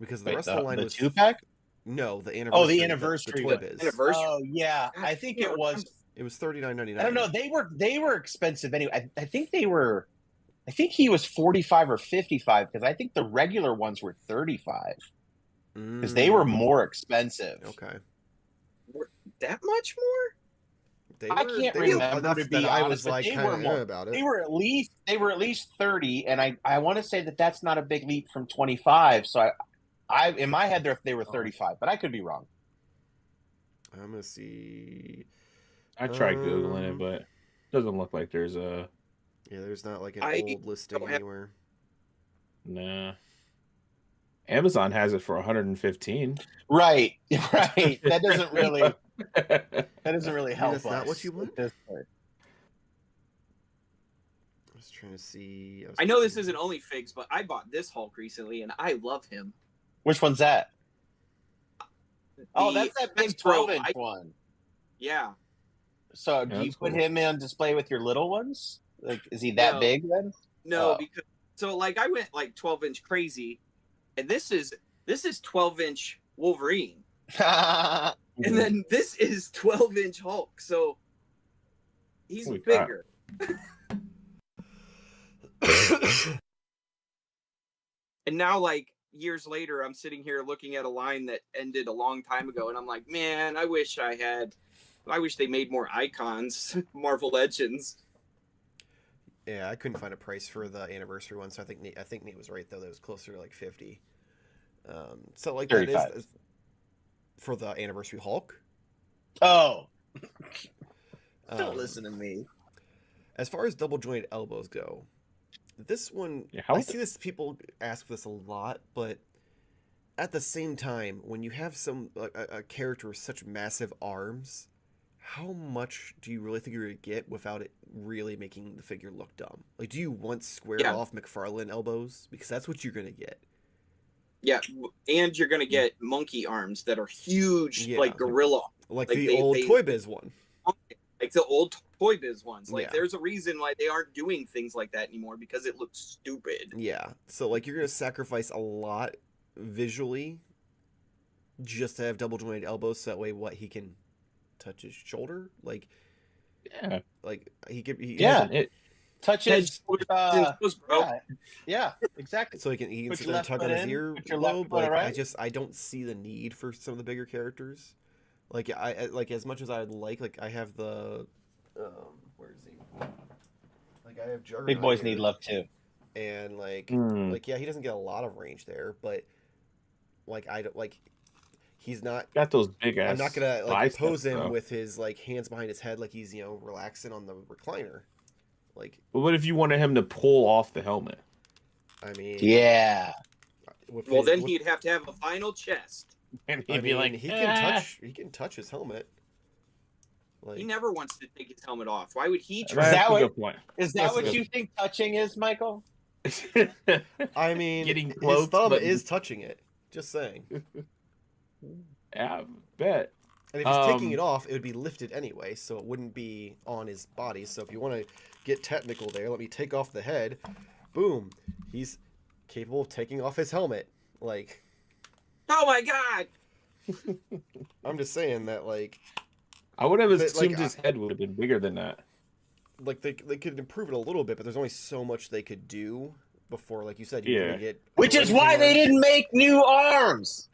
Because the rest of the line was 2-pack. No, the anniversary. Oh, the anniversary. The Toy Biz. Anniversary. Oh yeah, I think it was. It was $39.99. I don't know. They were expensive anyway. I think they were. I think he was 45 or 55 because I think the regular ones were 35 because they were more expensive. Okay. That much more? I can't remember to be I honest, was like they kind were of more. about it. They were at least 30, and I want to say that that's not a big leap from 25. So I in my head they were 35, but I could be wrong. I'm gonna see. I tried googling it, but it doesn't look like there's a. Yeah, there's not like an old listing anywhere. Nah. Amazon has it for 115. Right. That doesn't really. That doesn't really help us. That's not what you want. I was trying to see. I know this isn't only figs, but I bought this Hulk recently, and I love him. Which one's that? That's that big 12-inch one. Yeah. So do you put him on display with your little ones? Like, is he that big then? No, because I went like 12-inch crazy, and this is 12-inch Wolverine, and then this is 12-inch Hulk. So he's bigger. And now, like years later, I'm sitting here looking at a line that ended a long time ago, and I'm like, man, I wish they made more icons, Marvel Legends. Yeah, I couldn't find a price for the anniversary one, so I think Nate was right though. That was closer to like 50. So like 35. That is for the anniversary Hulk. Oh, Don't listen to me. As far as double jointed elbows go, this one, Yeah, I see this, people ask this a lot, but at the same time, when you have a character with such massive arms, how much do you really think you're gonna get without it really making the figure look dumb? Like, do you want squared off McFarlane elbows? Because that's what you're gonna get. Yeah, and you're gonna get monkey arms that are huge, like gorilla, like the old Toy Biz one, like the old Toy Biz ones. Like, Yeah. there's a reason why they aren't doing things like that anymore, because it looks stupid. Yeah, so like you're gonna sacrifice a lot visually just to have double jointed elbows, so that way he can touch his shoulder, like he could it touches yeah, exactly. so he can Put sit your there and left tug foot on his in, ear put your left lobe. foot Like, right. I don't see the need for some of the bigger characters. Like, I like, as much as I'd like I have the where is he? Like, I have Juggernaut Big boys here, need love too. and like Hmm. like, yeah, he doesn't get a lot of range there, but like, I don't like, he's not, Got those big ass. I'm not gonna like biceps, pose him though. with his like hands behind his head like he's, relaxing on the recliner. Like, But what if you wanted him to pull off the helmet? I mean, Yeah. Well, then he'd have to have a final chest. And I he'd be mean, like, he "Ah." can touch his helmet. Like, He never wants to take his helmet off. Why would he That's try? that a what- good point. Is that That's what good. you think touching is, Michael? I mean, Getting his close, thumb but- is touching it. Just saying. Yeah, I bet. And if he's taking it off, it would be lifted anyway, so it wouldn't be on his body. So if you want to get technical there, let me take off the head. Boom. He's capable of taking off his helmet. Like, Oh my god! I'm just saying that, like I would have But, assumed like, his head would have been bigger than that. they could improve it a little bit, but there's only so much they could do before, like you said, you're Yeah. gonna get. Which is why they didn't make new arms.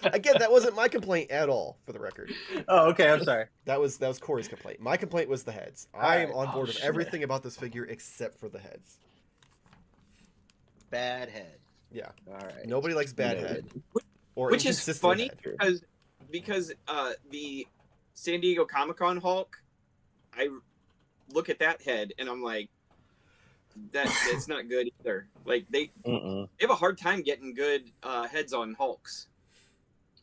Again, that wasn't my complaint at all, for the record. Oh, okay. I'm sorry. That was Corey's complaint. My complaint was the heads. I am on Oh, board with shit. everything about this figure except for the heads. Bad head. Yeah. All right. Nobody likes bad Yeah. head. Or Which is inconsistent funny head. because the San Diego Comic-Con Hulk, I look at that head and I'm like, that's not good either. Like, they have a hard time getting good heads on Hulks.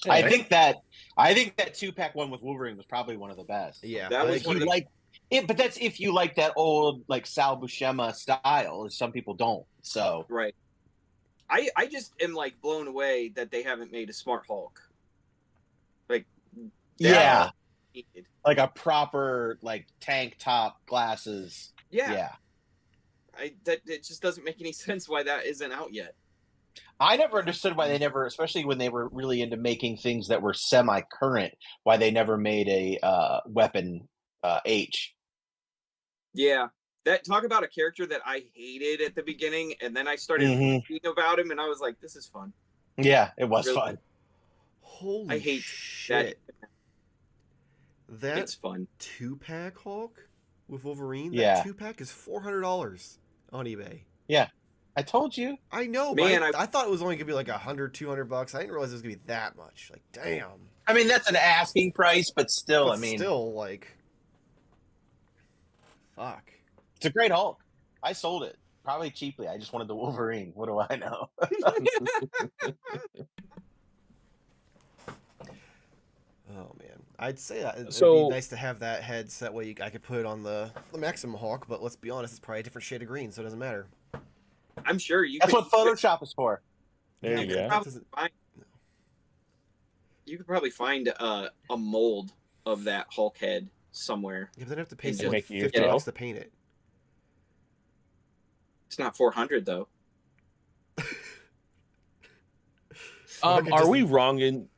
I think that 2-pack one with Wolverine was probably one of the best. Yeah. That was If one you of the- like it, but that's if you like that old like Sal Buscema style. Some people don't. So Right. I just am like blown away that they haven't made a Smart Hulk. Like, yeah, needed. like a proper like tank top, glasses. Yeah. It just doesn't make any sense why that isn't out yet. I never understood why they never, especially when they were really into making things that were semi-current, why they never made a weapon H. Yeah. Talk about a character that I hated at the beginning, and then I started reading about him, and I was like, this is fun. Yeah, it was Really? fun. Holy I hate shit. That It's fun. 2-pack Hulk with Wolverine, Yeah. that 2-pack is $400 on eBay. I told you. I know, Man, but I thought it was only gonna be like $100, $200. I didn't realize it was gonna be that much. Like, damn. I mean, that's an asking price, but still, But I mean, still, like, fuck. it's a great Hulk. I sold it probably cheaply. I just wanted the Wolverine. What do I know? Oh man, I'd say that it'd So- be nice to have that head, so that way I could put it on the Maximum Hawk. But let's be honest, it's probably a different shade of green, so it doesn't matter. I'm sure you That's could, what Photoshop is for. There you could go. probably find, you could probably find a mold of that Hulk head somewhere. Yeah, but then I have to pay And someone make it $50 yourself. to paint it. It's not 400 though. I could Are just- we wrong in?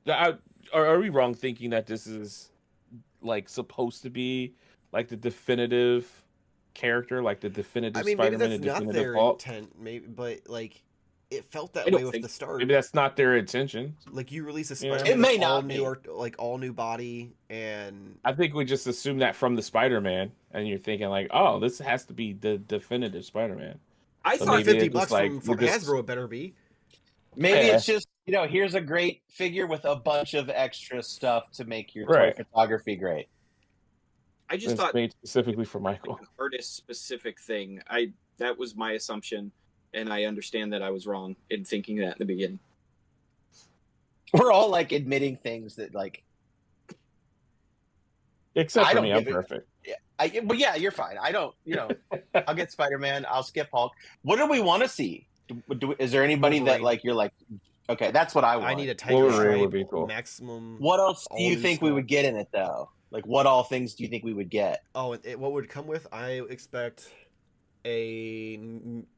Are we wrong thinking that this is like supposed to be like the definitive character, like the definitive I mean, maybe Spider-Man, that's the not definitive their Hulk? intent, maybe, but like, it felt that I don't way with think- the start. Maybe that's not their intention. Like, you release a Yeah. Spider-Man, It may with all not new be. art, like all new body, and I think we just assume that from the Spider-Man, and you're thinking like, oh, this has to be the definitive Spider-Man. I So thought maybe $50 it's like from we're just- Hasbro, it better be. Maybe Yeah. it's just here's a great figure with a bunch of extra stuff to make your toy Right. photography great. I just It's thought made specifically for Michael. an artist specific thing. That was my assumption, and I understand that I was wrong in thinking that in the beginning. We're all like admitting things that like Except I for don't me, I'm give it- perfect. but yeah, you're fine. I don't, I'll get Spider-Man. I'll skip Hulk. What do we want to see? Is there anybody that Wolverine. like you're like, okay, that's what I want. I need a tiger Wolverine stripe, would be cool. maximum. What else do all you new think we would sculpt. get in it though? Like, what all things do you think we would get? Oh, what would come with? I expect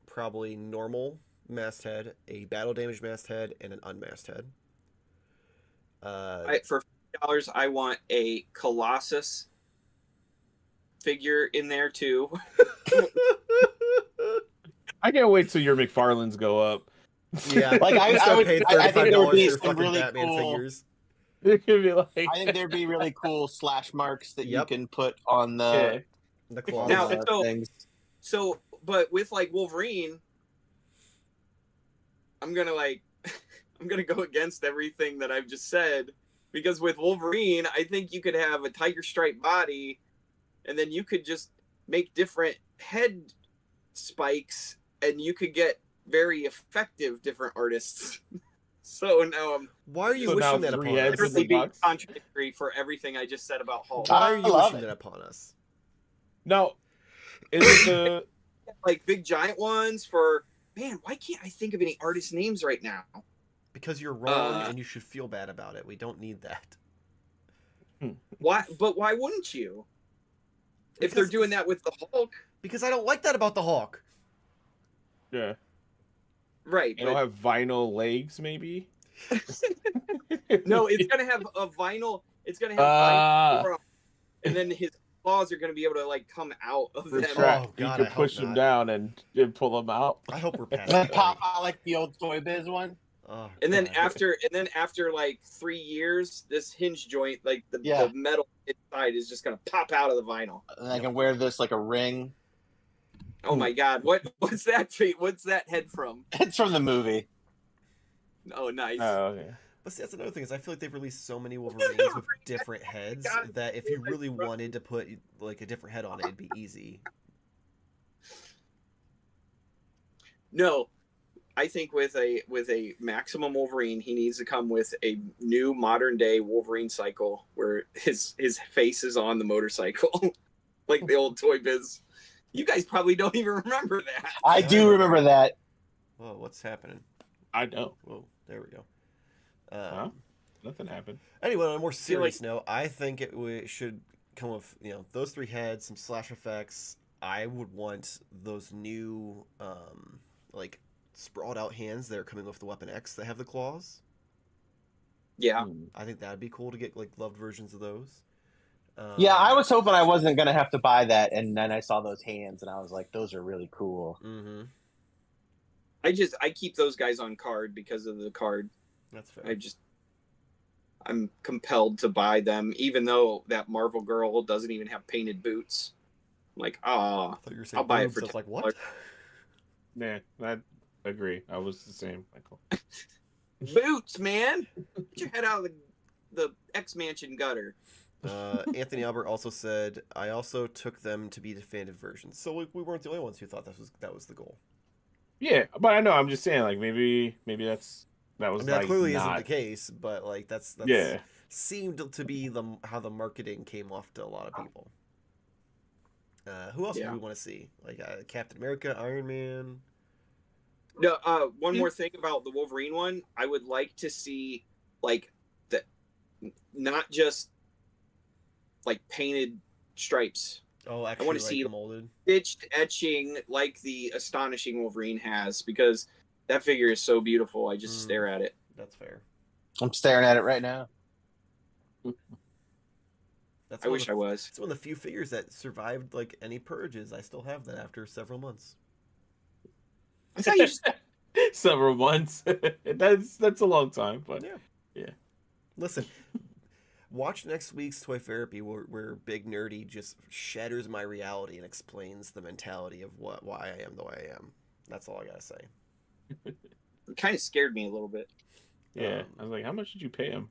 probably normal masthead, a battle damage masthead, and an unmasked head. For $50, I want a Colossus figure in there too. I can't wait till your McFarlanes go up. Yeah, Like, I think there would be for some fucking really Batman cool. figures. It could be like, I think there'd be really cool slash marks that you Yep. can put on the, yeah. The on claws. Now, the so- things. So, but with like Wolverine, I'm gonna go against everything that I've just said, because with Wolverine, I think you could have a tiger stripe body, and then you could just make different head spikes, and you could get very effective different artists. So now I'm Why are you So now wishing that 3 upon heads us? in literally the being box? contradictory for everything I just said about Hulk. Why are you I love wishing it. that upon us? Now, is it the Like big giant ones for man. Why can't I think of any artist names right now? Because you're wrong and you should feel bad about it. We don't need that. Why? But why wouldn't you? If they're Because- doing that with the Hulk, Because I don't like that about the Hawk. yeah? right? You don't have vinyl legs, maybe? No, it's gonna have a vinyl. It's gonna have Ah. vinyl for 'em, and then his claws are gonna be able to like come out of The them. track. Oh, God, you I can hope push them not. down and pull them out. I hope we're past And then that pop point. out like the old Toy Biz one. Oh, And then God. after like 3 years, this hinge joint, like the Yeah. metal inside, is just gonna pop out of the vinyl. And I can wear this like a ring. Oh my God! What's that feet? What's that head from? It's from the movie. Oh, nice. Oh, okay. But see, that's another thing is I feel like they've released so many Wolverines with different heads God. that if you really wanted to put like a different head on it, it'd be easy. No, I think with a maximum Wolverine, he needs to come with a new modern day Wolverine cycle where his face is on the motorcycle, like the old Toy Biz. You guys probably don't even remember that. I do remember that. Whoa, what's happening? I know. Whoa, there we go. Huh? Nothing happened. Anyway, on a more feel like- serious note, I think it should come with those 3 heads, some slash effects. I would want those new like sprawled out hands that are coming with the Weapon X that have the claws. Yeah, I think that'd be cool to get like gloved versions of those. Yeah, I was hoping I wasn't gonna have to buy that, and then I saw those hands, and I was like, "Those are really cool." Mm-hmm. I keep those guys on card because of the card. That's fair. I'm compelled to buy them, even though that Marvel girl doesn't even have painted boots. I'm like, I thought you were saying I'll buy it boobs. for I was like, $10. what? Yeah, I agree. I was the same, Michael. boots, man. Get your head out of the X Mansion gutter. Anthony Albert also said, "I also took them to be definitive versions." So we weren't the only ones who thought that was the goal. Yeah, but I know. I'm just saying, like maybe that was I mean, like that clearly isn't not. the case, but like that's Yeah. seemed to be how the marketing came off to a lot of people. Who else Yeah. do we want to see? Like Captain America, Iron Man. No, one more thing about the Wolverine one. I would like to see like the not just like painted stripes, Oh, actually, wanna like see- molded. stitched etching like the astonishing Wolverine has, because that figure is so beautiful. I just Mm. stare at it. That's fair. I'm staring at it right now. That's I one wish of I the, was. It's one of the few figures that survived like any purges. I still have that after several months. I thought you just Several months. that's a long time, but Yeah. Listen, watch next week's Toy Therapy where Big Nerdy just shatters my reality and explains the mentality of why I am the way I am. That's all I gotta say. it kind of scared me a little bit. Yeah, I was like, how much did you pay him?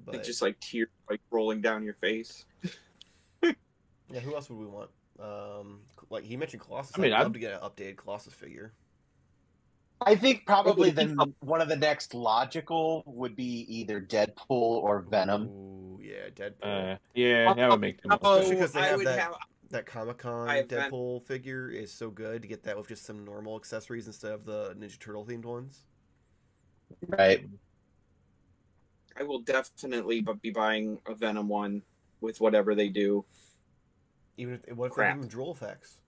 But It's just like tears like rolling down your face. yeah, who else would we want? Like he mentioned Colossus. I mean, I'd love I'd- to get an updated Colossus figure. I think probably Well, then one of the next logical would be either Deadpool or Venom. Ooh, yeah, Deadpool. Yeah, that would make the most Especially sense. because they I have would that have. that Comic Con I have Ven- Deadpool figure is so good to get that with just some normal accessories instead of the Ninja Turtle themed ones. Right. I will definitely be buying a Venom one with whatever they do. Even if what if they Crap. give them drool effects?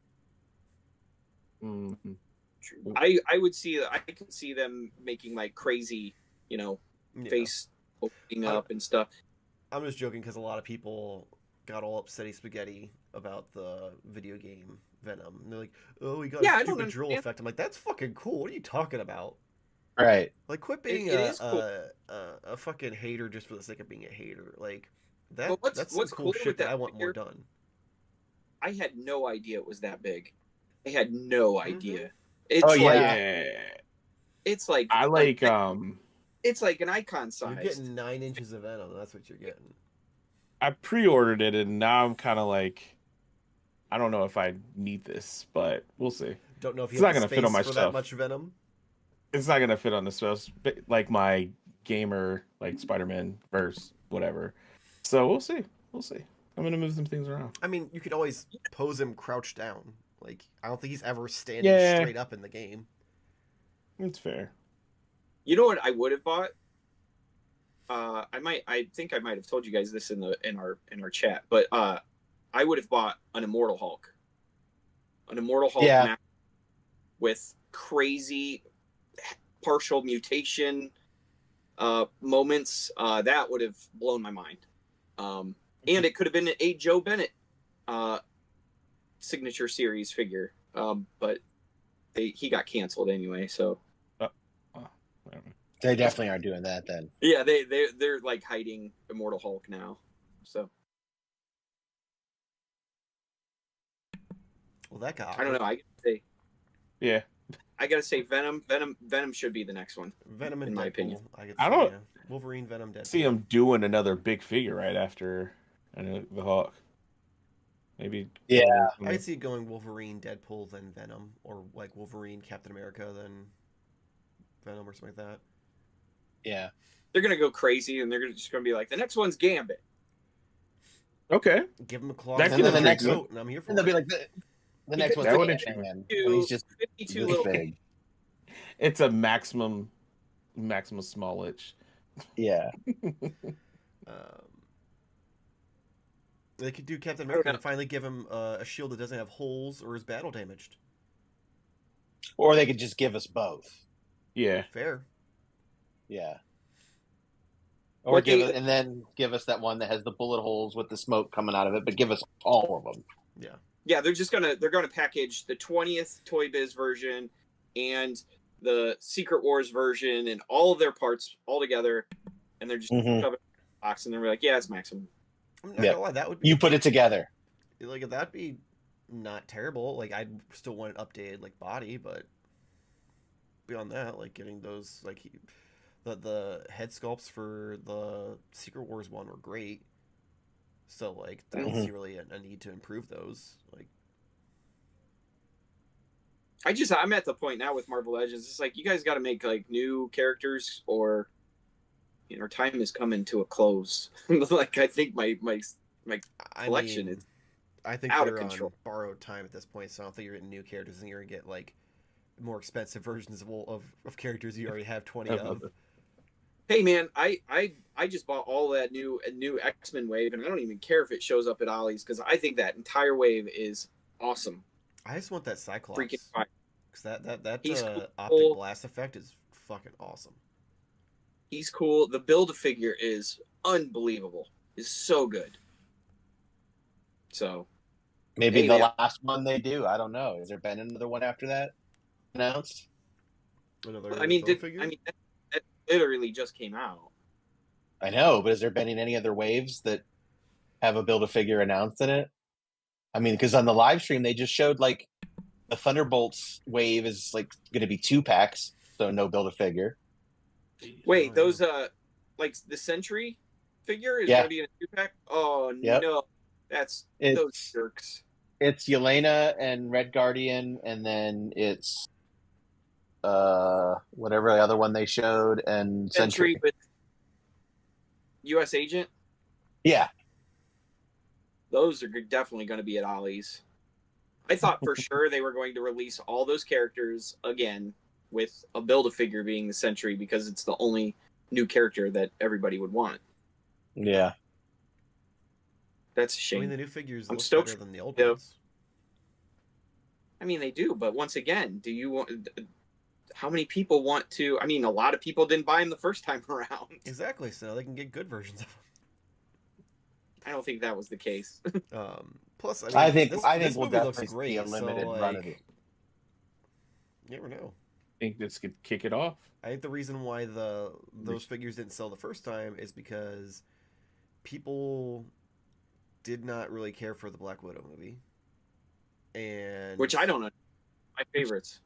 Mhm. I would see. I could see them making like crazy, Yeah. face opening I- up and stuff. I'm just joking because a lot of people got all upsetty spaghetti about the video game Venom. And they're like, "Oh, we got Yeah, a I don't stupid drool understand. effect." I'm like, "That's fucking cool. What are you talking about? Right. Like, quit being It is cool. a fucking hater just for the sake of being a hater. Like, that But that's some what's cool cool shit with that that I want more figure? done." I had no idea it was that big. I had no Mm-hmm. idea. It's Oh, like yeah. it's like I like it's like an icon You're size. getting 9 inches of Venom. That's what you're getting. I pre-ordered it and now I'm kind of like, I don't know if I need this, but we'll see. Don't know if you It's not have the gonna fit on space my for that shelf. much Venom. It's not gonna fit on the shelf, like my gamer, like Spider-Man verse, whatever. So we'll see. We'll see. I'm gonna move some things around. I mean, you could always pose him crouched down. Like, I don't think he's ever standing Yeah. straight up in the game. It's fair. You know what I would have bought? I think I might have told you guys this in our chat, but I would have bought an Immortal Hulk. An Immortal Hulk Yeah. map with crazy partial mutation moments. That would have blown my mind. And it could have been a Joe Bennett signature series figure. But he got canceled anyway, so They definitely aren't doing that then. yeah, they're like hiding Immortal Hulk now. So Well, that got I don't know. Yeah. I gotta say Venom should be the next one. Venom and in Deadpool. my opinion. I could I see, don't- yeah. Wolverine, Venom, Deadpool. See him doing another big figure right after the Hawk. Maybe. Yeah. I could see it going Wolverine, Deadpool, then Venom, or like Wolverine, Captain America, then Venom, or something like that. Yeah. They're gonna go crazy and they're just gonna be like, the next one's Gambit. Okay. Give him a claw That and could the be next cool. one, and I'm here for And they'll it. be like, the next one's That would Ant-Man, introduce when he's just 52 this little big. It's a maximum smallage. Yeah. They could do Captain I don't America know. and finally give him a shield that doesn't have holes or is battle damaged. Or they could just give us both. Yeah. Fair. Yeah. Or What give they- it, and then give us that one that has the bullet holes with the smoke coming out of it, but give us all of them. Yeah, they're gonna package the 20th Toy Biz version and the Secret Wars version and all of their parts all together, and they're just Mhm. shove it in a box and they're like, yeah, it's maximum. I'm not Yeah. gonna lie, that would be You put it together. like that'd be not terrible. Like I'd still want an updated like body, but beyond that, like getting those like the head sculpts for the Secret Wars one were great. So like I don't see really a need to improve those. Like I'm at the point now with Marvel Legends. It's like you guys got to make like new characters, or our time is coming to a close. Like I think my collection is I think out of you're control. on borrowed time at this point, so I don't think you're getting new characters and you're gonna get like more expensive versions of characters you already have 20 of. Hey man, I just bought all that new X-Men wave, and I don't even care if it shows up at Ollie's because I think that entire wave is awesome. I just want that Cyclops. Freaking fire. Because that He's optic cool. blast effect is fucking awesome. He's cool. The Build-A-Figure is unbelievable. Is so good. So Maybe Hey, the man. last one they do. I don't know. Has there been another one after that announced? Another I mean, figure? that literally just came out. I know, but has there been any other waves that have a Build-A-Figure announced in it? I mean, because on the live stream they just showed like the Thunderbolts wave is like going to be 2 packs, so no Build-A-Figure. Wait, Oh, those yeah. like the Sentry figure is Yeah. going to be in a 2-pack. Oh Yep. no, that's those It's jerks. it's Yelena and Red Guardian, and then it's whatever the other one they showed, and Sentry. Sentry with U.S. Agent. Yeah. Those are definitely going to be at Ollie's. I thought for sure they were going to release all those characters again with a Build-A-Figure being the Sentry because it's the only new character that everybody would want. Yeah. That's a I shame. mean, the new figures I'm look stoked better than the old for- ones. I mean, they do, but once again, do you want? How many people want to? I mean, a lot of people didn't buy them the first time around. Exactly, so they can get good versions of I don't think that was the case. them. Plus, I mean, I think this we'll movie looks definitely great. see a limited so, run of it. you never know. think this could kick it off. I think the reason why those figures didn't sell the first time is because people did not really care for the Black Widow movie, and Which I don't know. My favorites.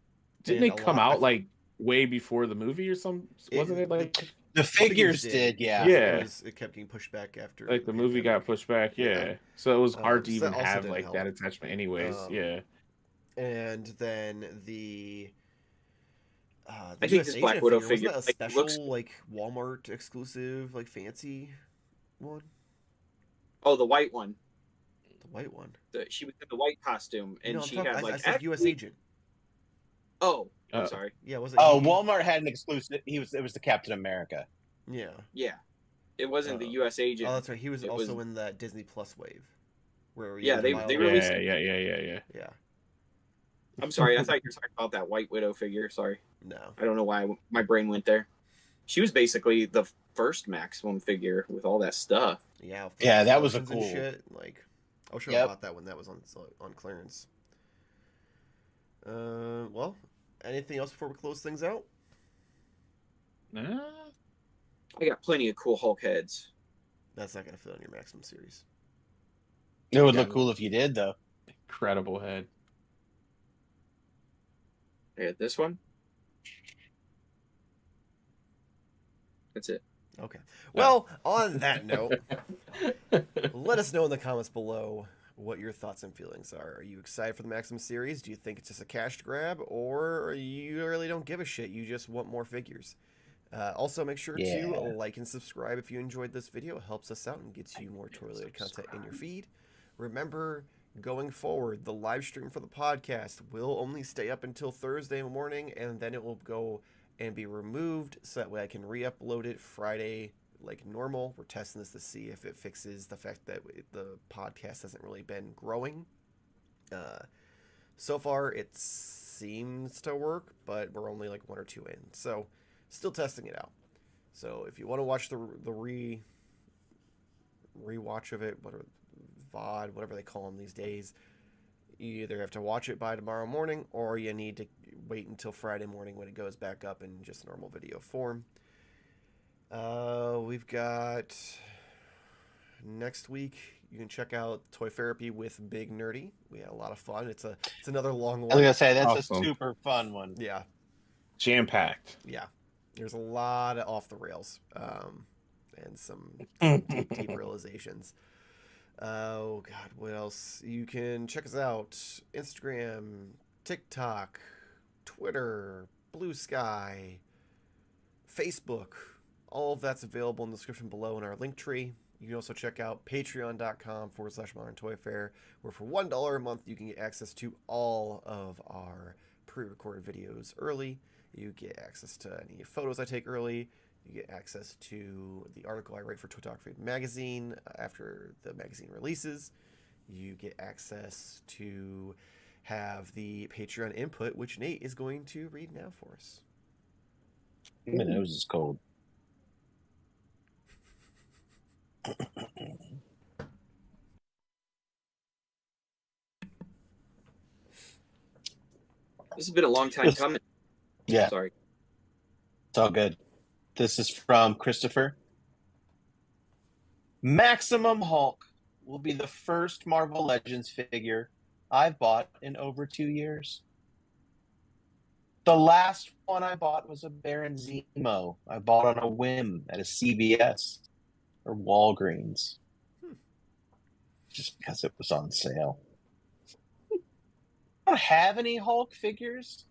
Didn't And they a come lot- out like way before the movie or something? Wasn't it like The figures did, yeah. because it kept getting pushed back after the movie got pandemic. pushed back? Yeah. Yeah. So it was hard to So even that also have didn't like help. that attachment, anyways. Yeah. And then the I think this Black Widow figure, wasn't that a like, special looks- like Walmart exclusive like fancy one, Oh, the white one. the white one. She was in the white costume, and No, I'm she talking, had I like said U.S. actually- agent. Oh, I'm Oh. sorry. Yeah, was it? Oh, he? Walmart had an exclusive. It was the Captain America. Yeah. Yeah, it wasn't the Oh. U.S. agent. Oh, that's right. He was It also was- in that Disney Plus wave, where you Yeah, could they buy all released- the- Yeah. Yeah. I'm sorry. I thought you were talking about that White Widow figure. Sorry, No. I don't know why my brain went there. She was basically the first Maximum figure with all that stuff. Yeah. Yeah, that was a explosions and cool- shit. Like, I wish I Yep. bought that when that was on clearance. Well, anything else before we close things out? Nah. I got plenty of cool Hulk heads. That's not gonna fit on your Maximum series. It would Yeah. look cool if you did, though. Incredible head. I got this one. That's it. Okay. Well, on that note, let us know in the comments below what your thoughts and feelings are. Are you excited for the Maximum series? Do you think it's just a cash grab, or you really don't give a shit? You just want more figures. Also, make sure Yeah. to like and subscribe if you enjoyed this video. It helps us out and gets you more toy-related content in your feed. Remember, going forward, the live stream for the podcast will only stay up until Thursday morning, and then it will go and be removed, so that way I can re-upload it Friday like normal. We're testing this to see if it fixes the fact that the podcast hasn't really been growing. So far, it seems to work, but we're only like 1 or 2 in, so still testing it out. So if you want to watch the rewatch of it, whatever VOD, whatever they call them these days, you either have to watch it by tomorrow morning, or you need to wait until Friday morning when it goes back up in just normal video form. We've got next week. You can check out Toy Therapy with Big Nerdy. We had a lot of fun. It's another long I was one. gonna say that's Awesome. a super fun one. Yeah, Jam packed. yeah. There's a lot of off the rails, and some deep realizations. Oh God, what else? You can check us out: Instagram, TikTok, Twitter, Blue Sky, Facebook. All of that's available in the description below in our link tree. You can also check out patreon.com/Modern Toy Fair, where for $1 a month you can get access to all of our pre-recorded videos early. You get access to any photos I take early. You get access to the article I write for Toytography magazine after the magazine releases. You get access to have the Patreon input, which Nate is going to read now for us. My nose is cold. This has been a long time coming. Yeah, Sorry. it's all good. This is from Christopher. Maximum Hulk will be the first Marvel Legends figure I've bought in over 2 years. The last one I bought was a Baron Zemo. I bought on a whim at a CVS or Walgreens. Just because it was on sale. I don't have any Hulk figures.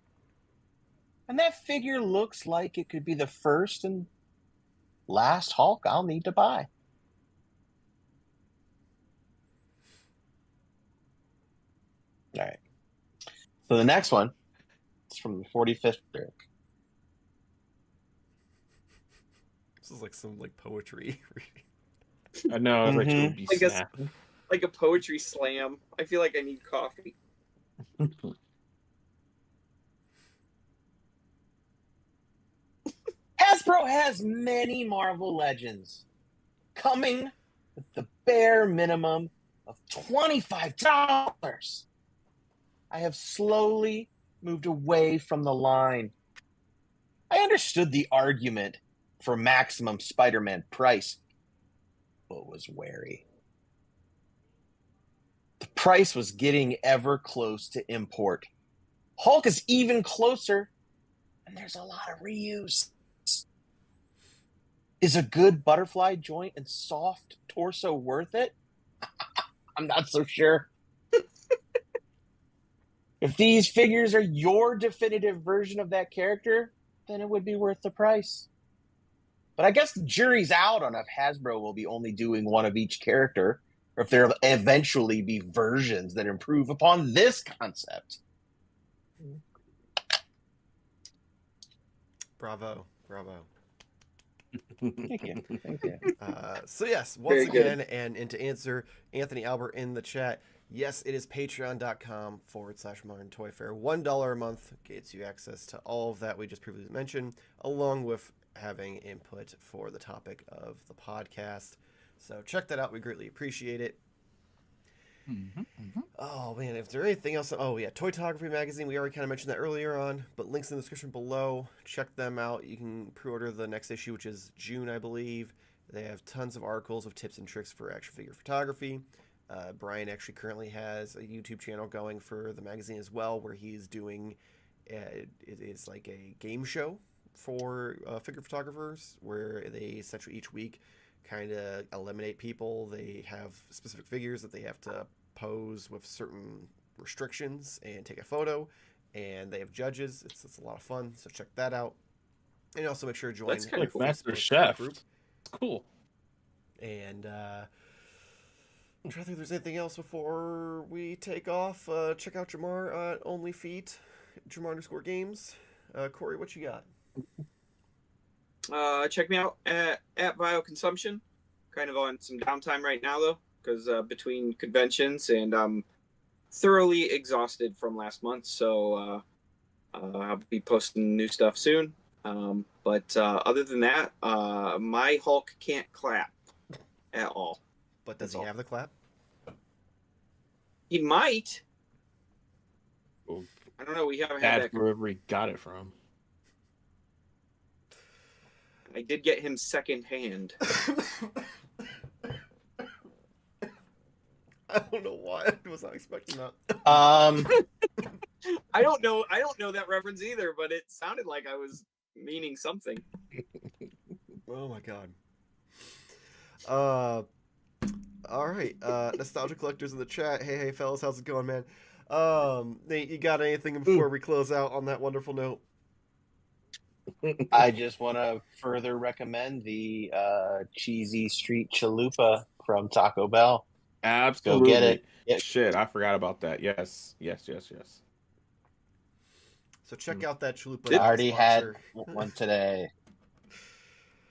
And that figure looks like it could be the first and last Hulk I'll need to buy. All right. So the next one is from the 45th Dirk. This is like some like poetry. I know. It's like Mhm. would be I guess- snapping. Like a poetry slam. I feel like I need coffee. Hasbro has many Marvel Legends coming with the bare minimum of $25. I have slowly moved away from the line. I understood the argument for maximum Spider-Man price, but was wary. The price was getting ever close to import. Hulk is even closer, and there's a lot of reuse. Is a good butterfly joint and soft torso worth it? I'm not so sure. If these figures are your definitive version of that character, then it would be worth the price. But I guess the jury's out on if Hasbro will be only doing one of each character, or if there'll eventually be versions that improve upon this concept. Bravo, bravo. Thank you. Thank you. So yes, once Very good. again, and to answer Anthony Albert in the chat, yes, it is patreon.com/Modern Toy Fair. $1 a month gets you access to all of that we just previously mentioned, along with having input for the topic of the podcast. So check that out. We greatly appreciate it. Oh man, if there's anything else, oh yeah, Toytography magazine. We already kind of mentioned that earlier on, but links in the description below. Check them out. You can pre-order the next issue, which is June, I believe. They have tons of articles of tips and tricks for action figure photography. Brian actually currently has a YouTube channel going for the magazine as well, where he's doing it is like a game show for figure photographers, where they essentially each week kind of eliminate people. They have specific figures that they have to pose with certain restrictions and take a photo, and they have judges. It's a lot of fun, so check that out. And also make sure to join That's kinda Like cool. Master Facebook Chef. group. It's cool. And I'm trying to think if there's anything else before we take off. Check out Jarmar at OnlyFeet, Jarmar_games. Corey, what you got? Check me out at Bioconsumption. Kind of on some downtime right now though, because between conventions and I'm thoroughly exhausted from last month. So I'll be posting new stuff soon. But other than that, my Hulk can't clap at all. But does That's he all. have the clap? He might. Well, I don't know. We haven't had Bad that. wherever he got it from. I did get him secondhand. I don't know why. I was not expecting that. I don't know that reference either, but it sounded like I was meaning something. Oh my god. All right. Nostalgia collectors in the chat. Hey fellas, how's it going, man? Nate, you got anything before we close out on that wonderful note? I just want to further recommend the cheesy street chalupa from Taco Bell. Absolutely. Go get it. Yeah. Shit, I forgot about that. Yes. So check out that chalupa. I already had sponsor. one today.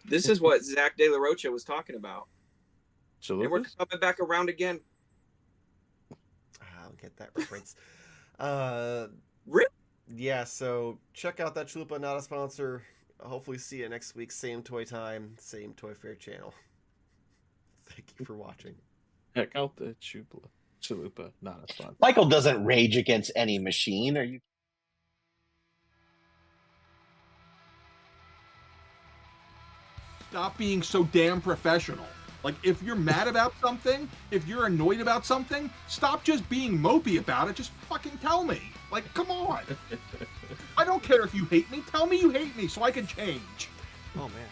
This is what Zach De La Rocha was talking about. And we're Chalupas? coming back around again. I don't get that reference. Really? Yeah, so check out that chalupa, not a sponsor. Hopefully see you next week. Same toy time, same Toy Fair channel. Thank you for watching. Check out the chalupa, not a sponsor. Michael doesn't rage against any machine. Are you? Stop being so damn professional. Like, if you're mad about something, if you're annoyed about something, stop just being mopey about it. Just fucking tell me. Like, come on. I don't care if you hate me. Tell me you hate me so I can change. Oh man.